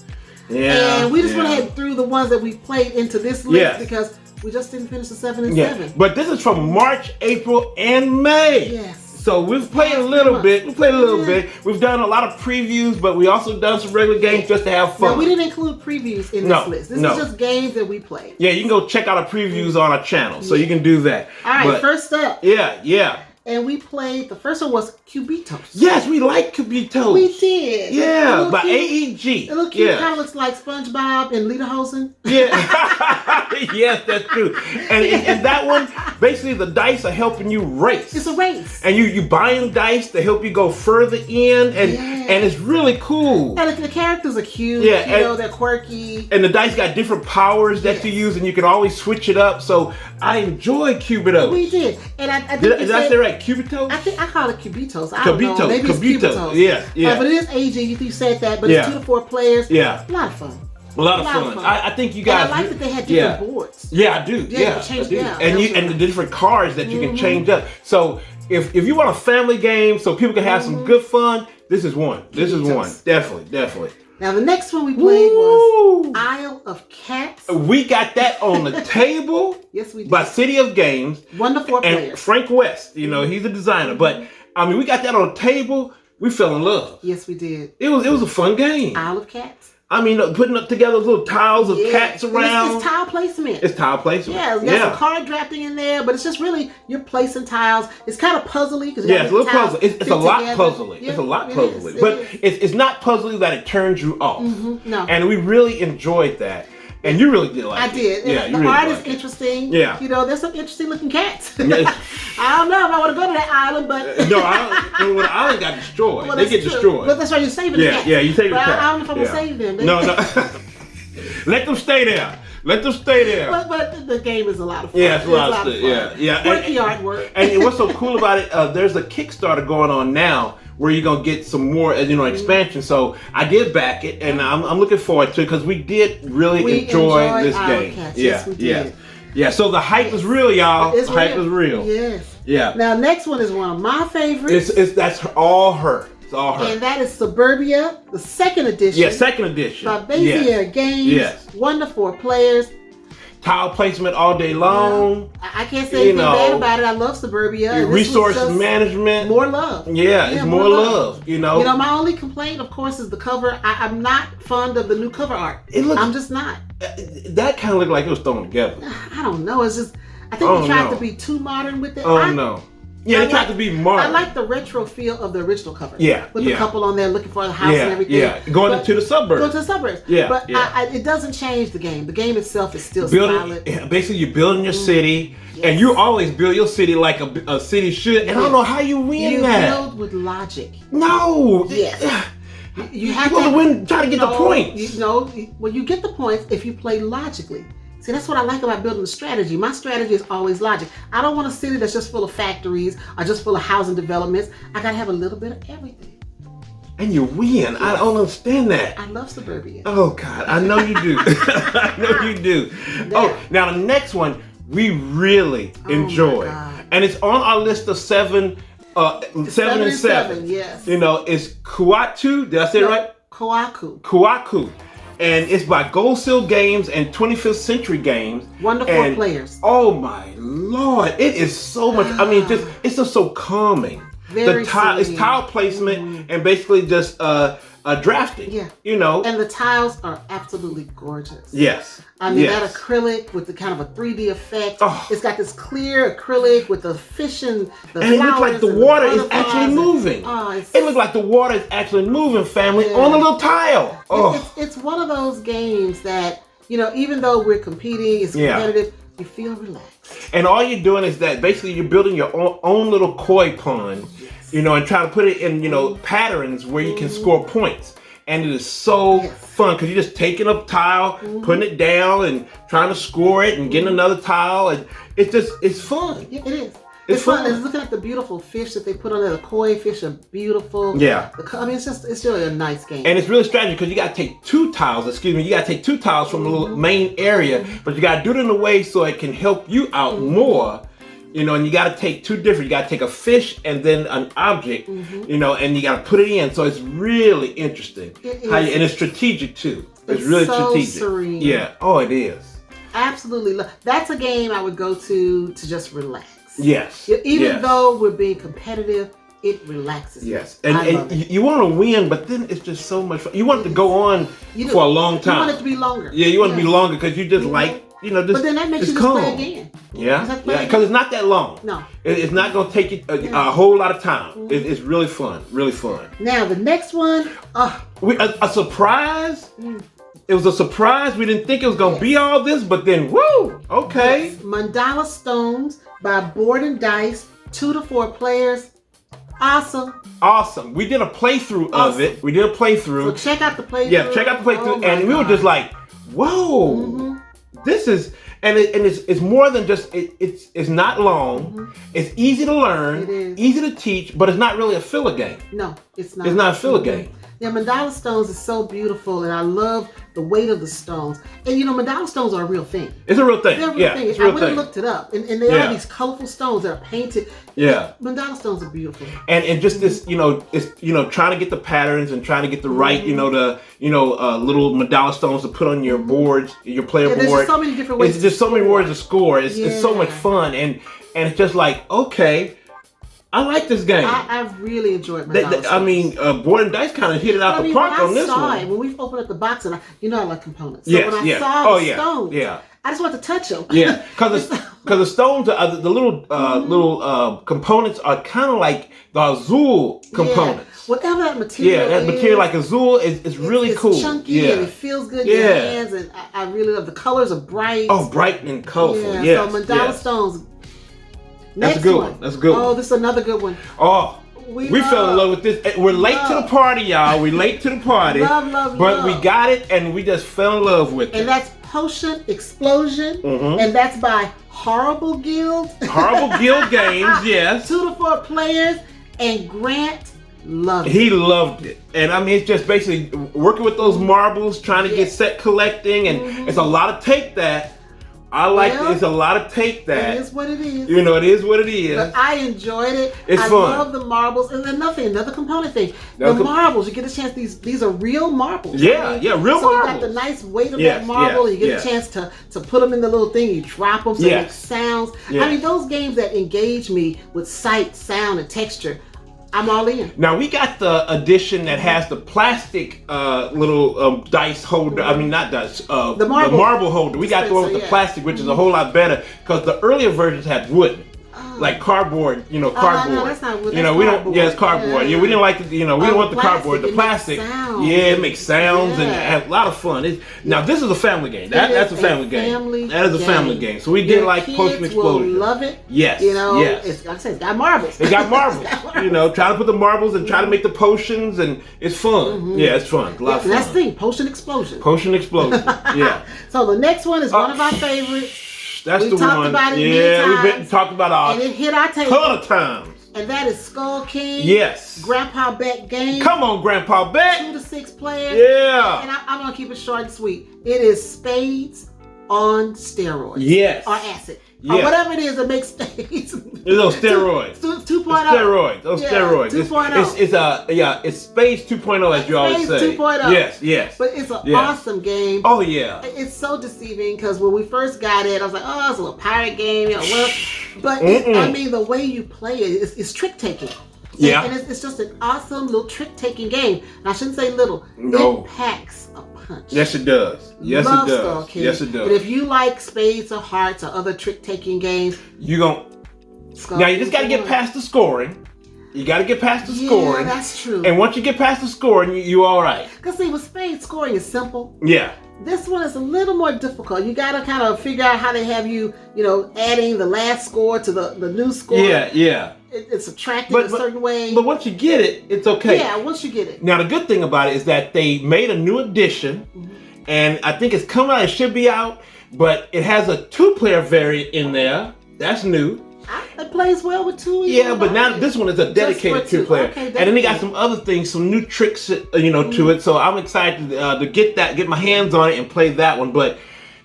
Yeah. And we just went ahead through the ones that we played into this list because we just didn't finish the 7 and 7. But this is from March, April, and May. Yes. So we've played a little bit. We played a little bit. We've done a lot of previews, but we also done some regular games just to have fun. No, we didn't include previews in this list. This is just games that we played. Yeah, you can go check out our previews on our channel, so you can do that. All right, first up. Yeah. And we played, the first one was Cubitos. Yes, we like Cubitos. We did. Yeah, by AEG. It look cute. Kind of looks like SpongeBob and Lederhosen. Yeah. Yes, that's true. And that one, basically the dice are helping you race. It's a race. And you buying dice to help you go further in, and it's really cool. And the characters are cute. Yeah, they're quirky. And the dice got different powers that you use, and you can always switch it up. So I enjoy Cubitos. We did. And I think did I say right? Cubitos? I think I call it Cubitos. I don't know. Maybe Cubitos. It's Cubitos. Yeah. But it is AG. You said that. But it's 2 to 4 players. Yeah. A lot of fun. A lot of fun. I think you guys. And I like that they had different boards. Yeah, I do. Yeah, I do. And the different cards that you can change up. So if you want a family game, so people can have some good fun, this is one. Definitely. Now the next one we played was Isle of Cats. We got that on the table. Yes, we did. By City of Games. 1 to 4 players. And Frank West, he's a designer. But I mean, we got that on the table. We fell in love. Yes, we did. It was a fun game. Isle of Cats. I mean, putting up together little tiles of cats around. It's tile placement. It's tile placement. Yeah, we got some card drafting in there, but it's just really you're placing tiles. It's kind of puzzly because it's a little puzzly. It's a lot puzzly. It's a lot puzzly, but it's not puzzly that it turns you off. No, and we really enjoyed that. And you really did like it. I did. Yeah, the art is interesting. Yeah. There's some interesting looking cats. I don't know if I want to go to that island, but... No, when the island got destroyed. Well, they get destroyed. But that's why you're saving the cats. Yeah, you saving the cats. I don't know if I'm going to save them. No. Let them stay there. But the game is a lot of fun. Yeah, it's a lot of fun. Yeah. Quirky artwork. And what's so cool about it, there's a Kickstarter going on now where you're going to get some more, expansion. So I did back it, and I'm looking forward to it because we did really enjoy this game. Yes, we did. Yeah, so the hype is real, y'all. The hype is real. Yes. Yeah. Now, next one is one of my favorites. That's all her. It's all her. And that is Suburbia, the 2nd edition. Yeah, 2nd edition. By Bezier Games. Yes. 1 to 4 players. tile placement all day long. I can't say anything bad about it. I love Suburbia. Resource management. More love. Yeah, it's more love. You know. My only complaint, of course, is the cover. I'm not fond of the new cover art. I'm just not. That kind of looked like it was thrown together. I don't know. It's just, I think they tried to be too modern with it. No. Yeah, they tried to be modern. I like the retro feel of the original cover. Yeah, with the couple on there looking for the house and everything. Yeah, going into the suburbs. Going to the suburbs. Yeah, but it doesn't change the game. The game itself is still solid. Basically, you're building your city, and you always build your city like a city should. And I don't know how you win that. You build with logic. No. Yes. You have to win. Try to get the points. Well, you get the points if you play logically. See, that's what I like about building a strategy. My strategy is always logic. I don't want a city that's just full of factories or just full of housing developments. I gotta have a little bit of everything. And you win. I don't understand that. I love Suburbia. Oh God, I know you do. I know you do. Oh, now the next one we really enjoy, and it's on our list of 7 and 7. Yes. It's Kuatu. Did I say it right? Kuaku. And it's by Gold Seal Games and 25th Century Games. Wonderful players. Oh my Lord, it is so much. I mean, it's just so calming. It's tile placement and basically just drafting. Yeah. And the tiles are absolutely gorgeous. Yes. I mean, that acrylic with the kind of a 3D effect. Oh. It's got this clear acrylic with the fish and the flowers. And it looks like the water is actually moving. It looks like the water is actually moving, family, on a little tile. It's one of those games that, even though we're competing, it's competitive, you feel relaxed. And all you're doing is that basically you're building your own little koi pond, and trying to put it in, patterns where you can score points. And it is so fun because you're just taking a tile, putting it down, and trying to score it, and getting another tile, and it's fun. Yeah, it is. It's fun. It's looking at the beautiful fish that they put on there. The koi fish are beautiful. Yeah. It's really a nice game. And it's really strategy because you got to take 2 tiles. You got to take 2 tiles from the little main area, but you got to do it in a way so it can help you out more. And you got to take 2 different. You got to take a fish and then an object, and you got to put it in. So it's really interesting. And it's strategic too. It's really so strategic. Serene. Yeah. Oh, it is. Absolutely. That's a game I would go to just relax. Yes. Even though we're being competitive, it relaxes me. Yes. And you want to win, but then it's just so much fun. You want it to go on for a long time. You want it to be longer. Yeah, you want it to be longer because you just like, just but then that makes you just play again. Yeah, because it's not that long. No. It's not going to take you a whole lot of time. It's really fun, really fun. Now, the next one. A surprise. It was a surprise. We didn't think it was going to be all this, but then, woo, okay. Yes. Mandala Stones by Board and Dice, 2 to 4 players. Awesome. We did a playthrough of it. So check out the playthrough. Yeah, check out the playthrough. And we were just like, whoa. This is, and it's more than just, it's not long. It's easy to learn, easy to teach, but it's not really a filler game. No, it's not. It's not a filler game. Yeah, Mandala Stones is so beautiful, and I love the weight of the stones. And Mandala Stones are a real thing. It's a real thing. They're a real thing. It's a real thing. I looked it up, and they are these colorful stones that are painted. Yeah. Mandala Stones are beautiful. And just this, it's trying to get the patterns and trying to get the right, little Mandala stones to put on your boards, your player board. There's just so many different ways. It's just so many ways to score. It's so much fun, and it's just like, okay, I like this game. I really enjoyed Mandala Board and Dice kind of hit it out the park on this one. When we opened up the box, and I like components. So when I saw the stones, I just want to touch them. Yeah, because the stones, the little components are kind of like the azul components. Whatever that material that material like azul is really cool. It's chunky and it feels good in your hands, and I really love the colors are bright. Oh, bright and colorful. Yeah. So Mandala Stones. That's a good one. That's a good one. Oh, this is another good one. Oh, we fell in love with this. We're late to the party, y'all. We're late to the party. But we got it, and we just fell in love with it. And that's Potion Explosion, and that's by Horrible Guild. Horrible Guild Games, yes. 2 to 4 players, and Grant loved it. He loved it. And it's just basically working with those marbles, trying to get set collecting, and it's a lot of take that. I like Well, it's a lot of take that. It is what it is. You know, it is what it is. But I enjoyed it. It's I fun. love the marbles. And then another component thing. The marbles, you get a chance, these are real marbles. Yeah, real marbles. So you got the nice weight of that marble, and you get a chance to put them in the little thing, you drop them so it makes sounds. Yeah. I mean, those games that engage me with sight, sound, and texture, I'm all in. Now we got the edition that has the plastic little dice holder. I mean, not dice. The marble holder. We got the one with the plastic, which is a whole lot better because the earlier versions had wood. Like cardboard, cardboard. No, that's not wood. We don't. Yeah, it's cardboard. Yeah, we didn't like we didn't want the cardboard. The plastic. It makes sounds and have a lot of fun. Now this is a family game. That's a family game. That is a family game. So we did like Potion Explosion. Will love it. Yes. It's, like I said, it's got marbles. It got marbles. Trying to put the marbles and try to make the potions, and it's fun. Yeah, it's fun. A lot of fun. That's the thing. Potion Explosion. Potion Explosion. Yeah. So the next one is one of our favorites. That's we the talked one. about it many times, we've been talked about and it hit our table. Ton of times. And that is Skull King. Yes. Grandpa Beck game. Come on, Grandpa Beck. 2 to 6 players. Yeah. And I'm gonna keep it short and sweet. It is spades on steroids. Yes. Or acid. Yeah. Or whatever it is that makes spades. Those steroids. 2.0. Steroids. Those steroids. 2.0. It's Spades 2.0 as you always say. Spades 2.0. Yes. But it's an awesome game. Oh yeah. It's so deceiving because when we first got it, I was like, oh, it's a little pirate game, But I mean, the way you play it, it's trick taking. Yeah. And it's just an awesome little trick taking game. And I shouldn't say little. No. It packs a punch. Yes, it does. Yes, Love it Skull does. King. Yes, it does. But if you like spades or hearts or other trick taking games, you just got to get past the scoring. You got to get past the scoring. Yeah, that's true. And once you get past the scoring, you all right. Because see, with spades, scoring is simple. Yeah. This one is a little more difficult. You got to kind of figure out how they have you, adding the last score to the new score. Yeah. It's subtracted a certain way. But once you get it, it's okay. Yeah, once you get it. Now, the good thing about it is that they made a new edition, and I think it's coming out. It should be out, but it has a 2-player variant in there. That's new. It plays well with 2. Yeah, but now this one is a dedicated 2-player, okay, and then they got some other things, some new tricks, to it. So I'm excited to get my hands on it and play that one. But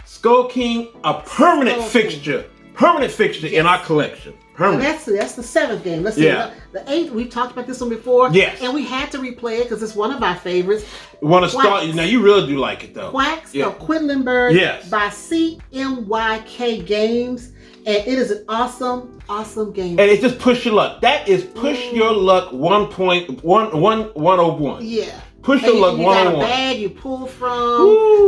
Skull King, a permanent fixture in our collection. Permanent. That's the 7th game. Let's see. The 8th, we talked about this one before. Yes. And we had to replay it because it's one of our favorites. Want to start? Now you really do like it though. Quacks of Quedlinburg by CMYK Games. And it is an awesome, awesome game. And it's just push your luck. That is push your luck 1.101. Yeah. Push your luck 101. You got a bag you pull from,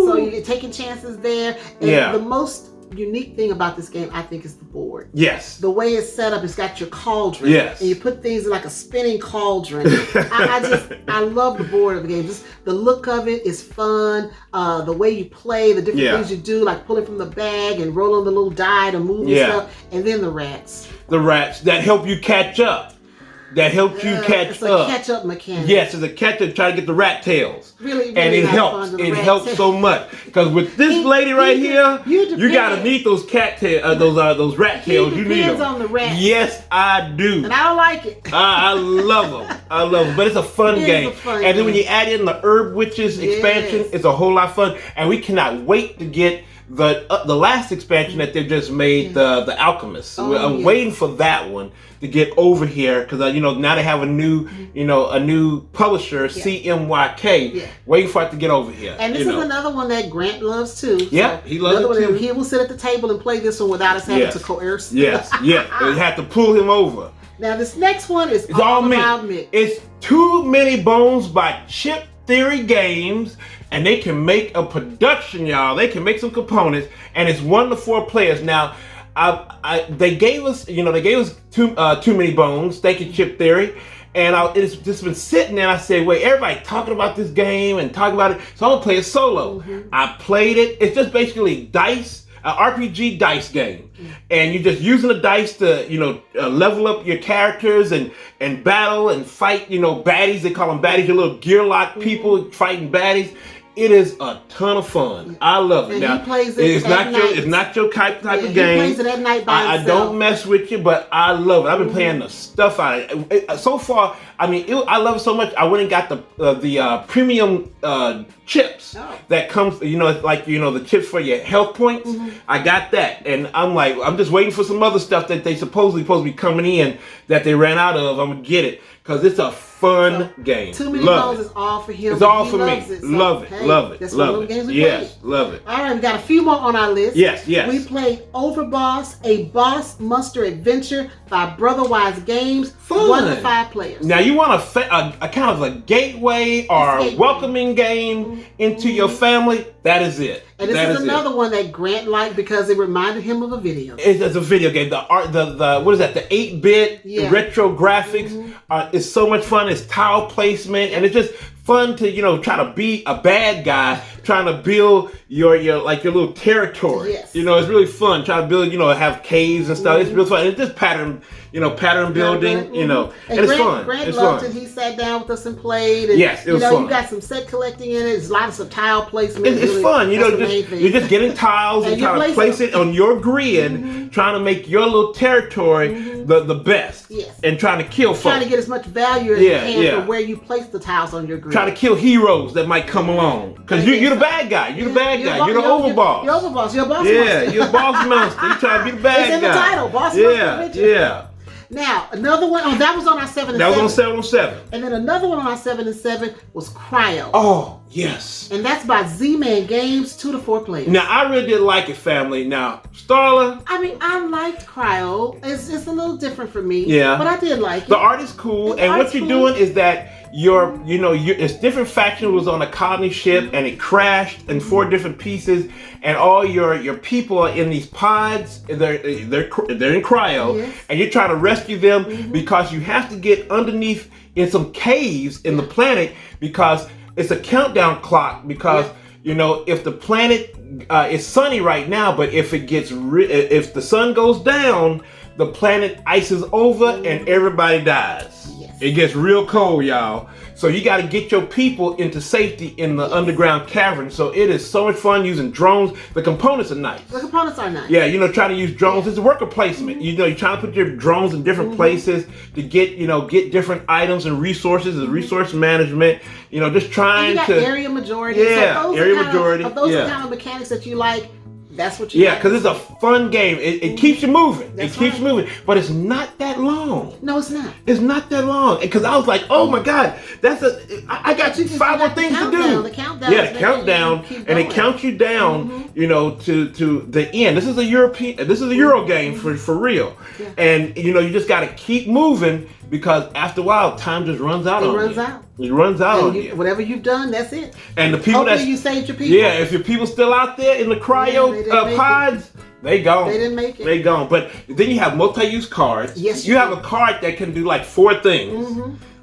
so you're taking chances there. And the most unique thing about this game, I think, is the board. Yes. The way it's set up, it's got your cauldron. Yes. And you put things in like a spinning cauldron. I love the board of the game. Just the look of it is fun. The way you play, the different things you do, like pulling from the bag and rolling the little die to move and stuff. And then the rats. The rats that help you catch up. It's a catch-up mechanic. Yes, it's a catch-up trying to get the rat tails. Really, and it helps. It helps so much because with this lady right here, you gotta need those rat tails. You need them. On the rat. Yes, I do. And I don't like it. I love them. But it's a fun game. And then when you add in the Herb Witches expansion, it's a whole lot of fun. And we cannot wait to get the last expansion that they've just made, the Alchemist. I'm waiting for that one to get over here because now they have a new publisher, CMYK. Waiting for it to get over here. And this is another one that Grant loves too. Yeah, he loves it too. He will sit at the table and play this one without us having to coerce. Yes. We had to pull him over. Now this next one is all Mik. It's Too Many Bones by Chip Theory Games. And they can make a production, y'all. They can make some components, and it's 1 to 4 players. Now, they gave us too many bones. Thank you, Chip Theory. And it's just been sitting there. And I said, wait, everybody talking about this game and talking about it, so I'm gonna play it solo. I played it. It's just basically dice. An RPG dice game, and you're just using the dice to level up your characters and battle and fight baddies. They call them baddies. Your little gear lock people fighting baddies. it is a ton of fun. I love it. And Now, he plays it it's at not your type of He game. plays it at night by I himself. don't mess with you, but I love it. I've been playing the stuff out of it. So far, I mean, I love it so much. I went and got the premium chips that comes, the chips for your health points. I got that, and I'm just waiting for some other stuff that they supposedly supposed to be coming in that they ran out of. I'm gonna get it because it's a fun game. Too Many Love Bones is all for him. It's all for me. It, so, love it. hey, Love it. That's love one of it. the games we Yes. played. Love it. All right, we got a few more on our list. Yes. We played Overboss, a Boss Monster Adventure by Brotherwise Games. Fun. 1 to 5 players. Now you want a kind of a gateway or Gateway. welcoming game into your family. That is it. And this is another one that Grant liked because it reminded him of a video. It's a video game. The art, the what is that? The 8-bit retro graphics is so much fun. It's tile placement, and it's just fun to try to be a bad guy, trying to build your little territory. Yes. It's really fun. Try to build, have caves and stuff. It's real fun. It's just pattern building. And it's fun. Grant It's loved fun. it. He sat down with us and played. And, Yes, it was fun. You got some set collecting in it. There's lots of tile placement. It's really, fun, that's the main thing. you're just getting tiles and you're trying to place it on your grid, trying to make your little territory the best, Yes. and trying to kill folks. Trying to get as much value as you can for where you place the tiles on your grid. Trying to kill heroes that might come along, because you're the bad guy. You're the bad guy. You're the overboss. You're overboss. You're a boss Yeah, monster. you're a boss monster. You trying to be the bad It's in the guy. title, Boss Monster Adventure. Yeah. Now, another one. Oh, that was on our 7 and That 7. was on 7 on 7. And then another one on our 7 and 7 was Cryo. Oh, yes. And that's by Z-Man Games, 2 to 4 players. Now, I really did like it, family. Now, Starla. I mean, I liked Cryo. It's a little different for me. Yeah. But I did like it. The art is cool, and what you're doing is that it's different factions was on a colony ship, and it crashed in 4 different pieces, and all your people are in these pods. They're in cryo, Yes. and you're trying to rescue them because you have to get underneath in some caves in the planet because it's a countdown clock. Because if the planet is sunny right now, but if if the sun goes down, the planet ices over and everybody dies. Yes. It gets real cold, y'all. So you got to get your people into safety in the underground cavern. So it is so much fun using drones. The components are nice. The components are nice. Yeah, trying to use drones. It's a worker placement. You're trying to put your drones in different places to get different items and resources. It's resource management. Just trying and you got area majority. Yeah, so area majority. Of those Yeah. kind of mechanics that you like, that's what you Yeah, like. because it's a fun game. It keeps you moving. That's it keeps right. you moving. But it's not that long. No, it's not. It's not that long. Because I was like, oh my God, I got You 5 more got the things to countdown. do. The countdown Yeah, is the countdown. making you keep And it going. counts you down, to the end. This is a Euro game for real. Yeah. And you just gotta keep moving because after a while time just runs out on you. It runs out on you. Whatever you've done, that's it. And the people Hopefully you saved your people. Yeah, if your people still out there in the cryo they didn't make it. pods, they gone. They didn't make it. They gone. But then you have multi-use cards. Yes, you you have a card that can do like 4 things.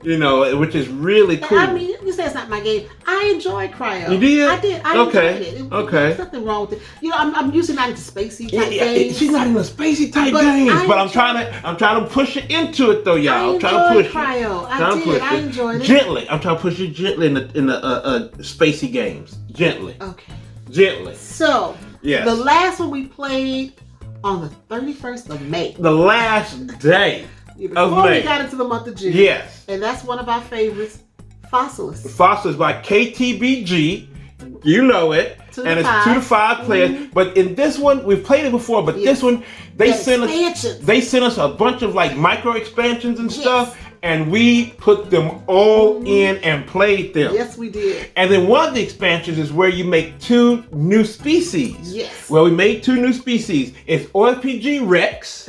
Which is really cool. I mean, you say it's not my game. I enjoyed Cryo. You did? I did. I Okay. enjoyed it. Okay. There's nothing wrong with it. I'm usually not into spacey type games. She's not in the spacey type But games, I but I'm enjoy- trying to push it into it though, y'all. I I'm trying to enjoyed push Cryo. it. I Trying to did. push I it. enjoyed it. Gently. I'm trying to push it gently in the spacey games. Gently. Okay. Gently. So, Yes. the last one we played on the 31st of May. The last day of Before May. we got into the month of June. Yes. And that's one of our favorites, Fossilis. Fossils by KTBG. You know it. 2 to And it's 5. 2 to 5 players. But in this one, we've played it before, but Yes. this one, they The sent expansions. us a bunch of like micro expansions and Yes. stuff, and we put them all in and played them. Yes, we did. And then one of the expansions is where you make 2 new species. Yes. Well, we made 2 new species. It's OFPG Rex.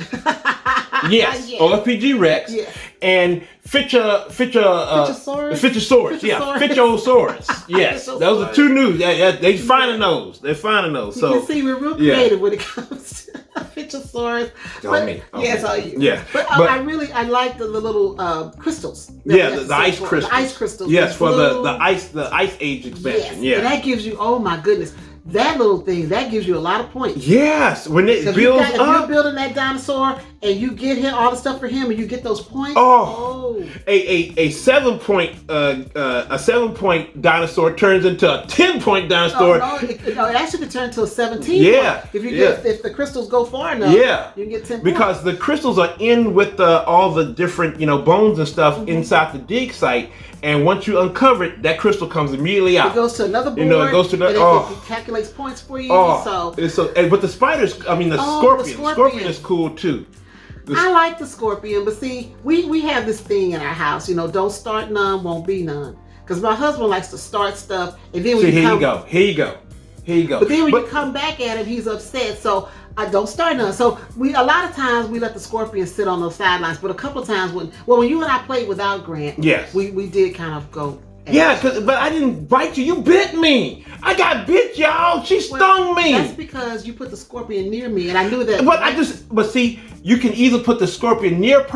Yes, Yes. OFPG Rex. Yes. And Phytosaurus? Phytosaurus. Yeah, Phytosaurus. Yes, those are 2 new. They finding those. They're finding those. You So can see we're real yeah. creative when it comes to Phytosaurus. On me. Yes, on you. Yeah. But, But- I like the little crystals. Yeah, the ice for- crystals. The ice crystals. Yes, for blue. the ice age expansion. Yes. And Yeah. that gives you, oh my goodness, that little thing, that gives you a lot of points. Yes, when it 'Cause builds if you're up. building that dinosaur and you get him all the stuff for him, and you get those points. A 7-point a 7-point dinosaur turns into a 10-point dinosaur. It actually could turn to a 17. Yeah. Point. If you get if the crystals go far enough, you can get 10 because points. the crystals are in with all the different bones and stuff inside the dig site, and once you uncover it, that crystal comes immediately out. It goes to another board. It goes to it calculates points for you. But the spiders, the scorpion is cool too. I like the scorpion, but see, we have this thing in our house, don't start none, won't be none. Because my husband likes to start stuff, and then when here you go. But then when you come back at him, he's upset. So I don't start none. So a lot of times we let the scorpion sit on those sidelines. But a couple of times when you and I played without Grant, we did kind of go. Yeah, but I didn't bite you. You bit me. I got bit, y'all. She stung me. That's because you put the scorpion near me, and I knew that. But see, you can either put the scorpion near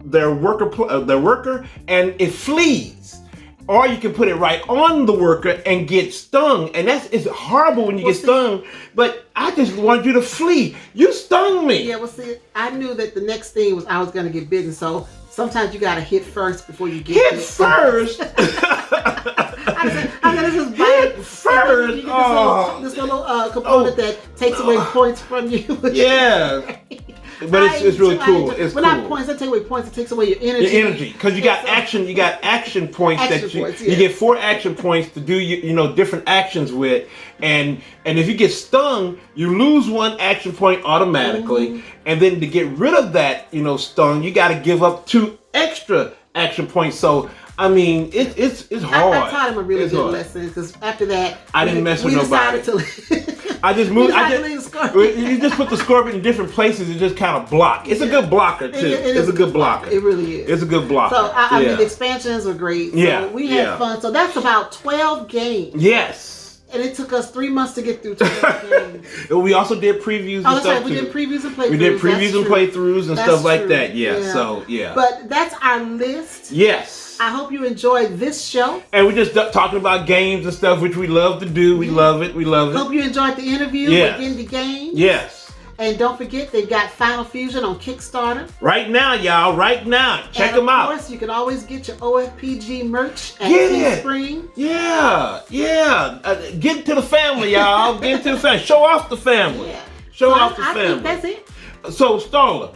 their worker, and it flees, or you can put it right on the worker and get stung, and it's horrible when you get stung. But I just wanted you to flee. You stung me. Yeah, I knew that the next thing was I was going to get bitten, so. Sometimes you gotta hit first before you get hit first. I'm gonna just bite first. You get this little component that takes away points from you. Yeah, but it's really cool. It's cool. Not points. That take away points. It takes away your energy. Your energy, because you got action. You got action points you get 4 action points to do different actions with, and if you get stung, you lose 1 action point automatically, and then to get rid of that stung, you got to give up 2 extra action points. So I mean, it's hard. I taught him a really good lesson, because after that, I didn't mess with nobody. I just moved. You just put the scorpion in different places and just kind of block. It's a good blocker too. It's a good blocker. It really is. It's a good blocker. So I mean, the expansions are great. So we had fun. So that's about 12 games. Yes. And it took us 3 months to get through 12 games. We also did previews and stuff right. We did previews and playthroughs. We did previews and playthroughs and stuff like that. Yeah. So But that's our list. Yes. I hope you enjoyed this show. And we're just talking about games and stuff, which we love to do. We love it. We love it. Hope you enjoyed the interview with Guindy Games. Yes. And don't forget, they've got Final Fusion on Kickstarter. Right now, y'all. Right now. Check them out. Of course, you can always get your OFPG merch at Teespring. Yeah. Get into the family, y'all. Get into the family. Show off the family. Yeah. Show off the family. I think that's it. So, Starla,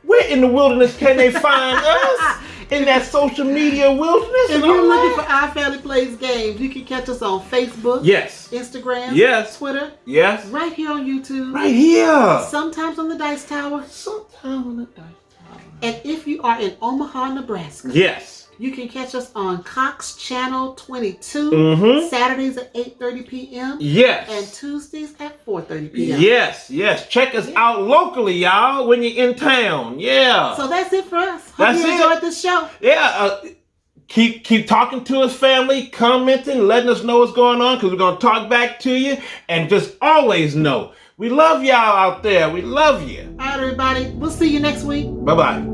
where in the wilderness can they find us? In that social media wilderness? If you're looking for Our Family Plays Games, you can catch us on Facebook. Yes. Instagram. Yes. Twitter. Yes. Right here on YouTube. Right here. Sometimes on the Dice Tower. Sometimes on the Dice Tower. And if you are in Omaha, Nebraska. Yes. You can catch us on Cox Channel 22, Saturdays at 8:30 p.m. Yes. And Tuesdays at 4:30 p.m. Yes. Check us out locally, y'all, when you're in town. Yeah. So that's it for us. Hope you enjoyed this show. Yeah. Keep talking to us, family, commenting, letting us know what's going on, because we're going to talk back to you. And just always know, we love y'all out there. We love you. All right, everybody. We'll see you next week. Bye-bye.